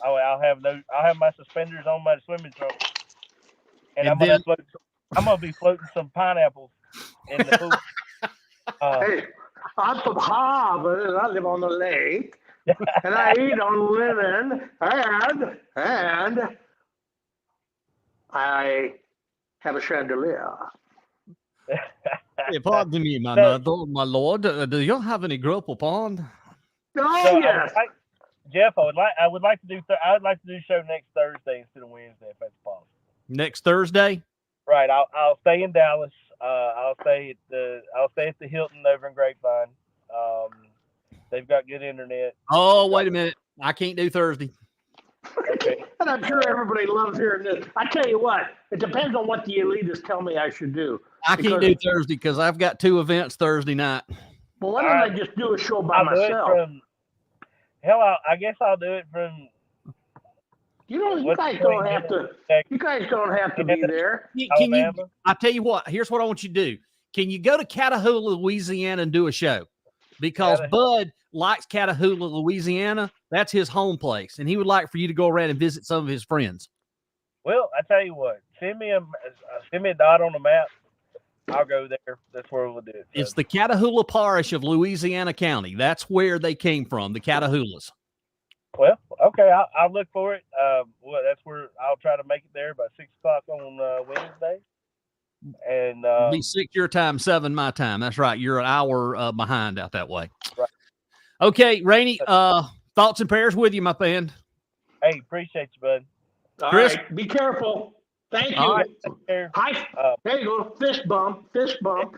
Speaker 2: I'll have my suspenders on my swimming trunks, and I'm gonna be floating some pineapples in the pool.
Speaker 4: Hey, I'm from Harvard, and I live on the lake, and I eat on linen, and I have a chandelier.
Speaker 1: Pardon me, my lord. Do you have any grapple pond?
Speaker 4: Oh,
Speaker 2: So
Speaker 4: yes.
Speaker 2: Jeff, I would like to do the show next Thursday instead of Wednesday if that's possible.
Speaker 1: Next Thursday?
Speaker 2: Right. I'll stay in Dallas. I'll stay at the Hilton over in Grapevine. They've got good internet.
Speaker 1: Oh, wait a minute. I can't do Thursday.
Speaker 2: Okay.
Speaker 4: And I'm sure everybody loves hearing this. I tell you what, it depends on what the elitists tell me I should do.
Speaker 1: I can't do Thursday because I've got 2 events Thursday night.
Speaker 4: Well, why don't I just do a show by
Speaker 2: I'll do it
Speaker 4: myself?
Speaker 2: from. Hell, I guess I'll do it from.
Speaker 4: You guys don't have to. You guys don't have to be there.
Speaker 1: Can you? I tell you what. Here's what I want you to do. Can you go to Catahoula, Louisiana, and do a show? Because Bud likes Catahoula, Louisiana. That's his home place, and he would like for you to go around and visit some of his friends.
Speaker 2: Well, I tell you what. Send me a dot on the map. I'll go there. That's where we'll do it.
Speaker 1: It's the Catahoula Parish of Louisiana County. That's where they came from, the Catahoulas.
Speaker 2: Well, okay. I'll look for it. That's where I'll try to make it there by 6 o'clock on Wednesday. And
Speaker 1: be 6 your time, 7 my time. That's right. You're an hour behind out that way.
Speaker 2: Right.
Speaker 1: Okay, Rainey. Thoughts and prayers with you, my friend.
Speaker 2: Hey, appreciate you, bud.
Speaker 1: Chris,
Speaker 4: right, be careful. Thank you.
Speaker 2: All right,
Speaker 4: Hi. There you go. Fist bump. Fist bump.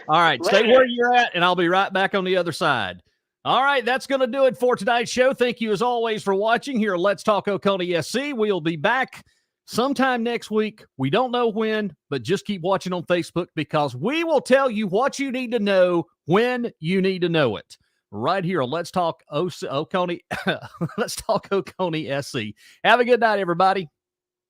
Speaker 1: All right, stay where you're at, and I'll be right back on the other side. All right, that's going to do it for tonight's show. Thank you, as always, for watching here. Let's Talk Oconee SC. We'll be back sometime next week. We don't know when, but just keep watching on Facebook because we will tell you what you need to know when you need to know it. Right here on Let's Talk Oconee. Let's Talk Oconee SC. Have a good night, everybody.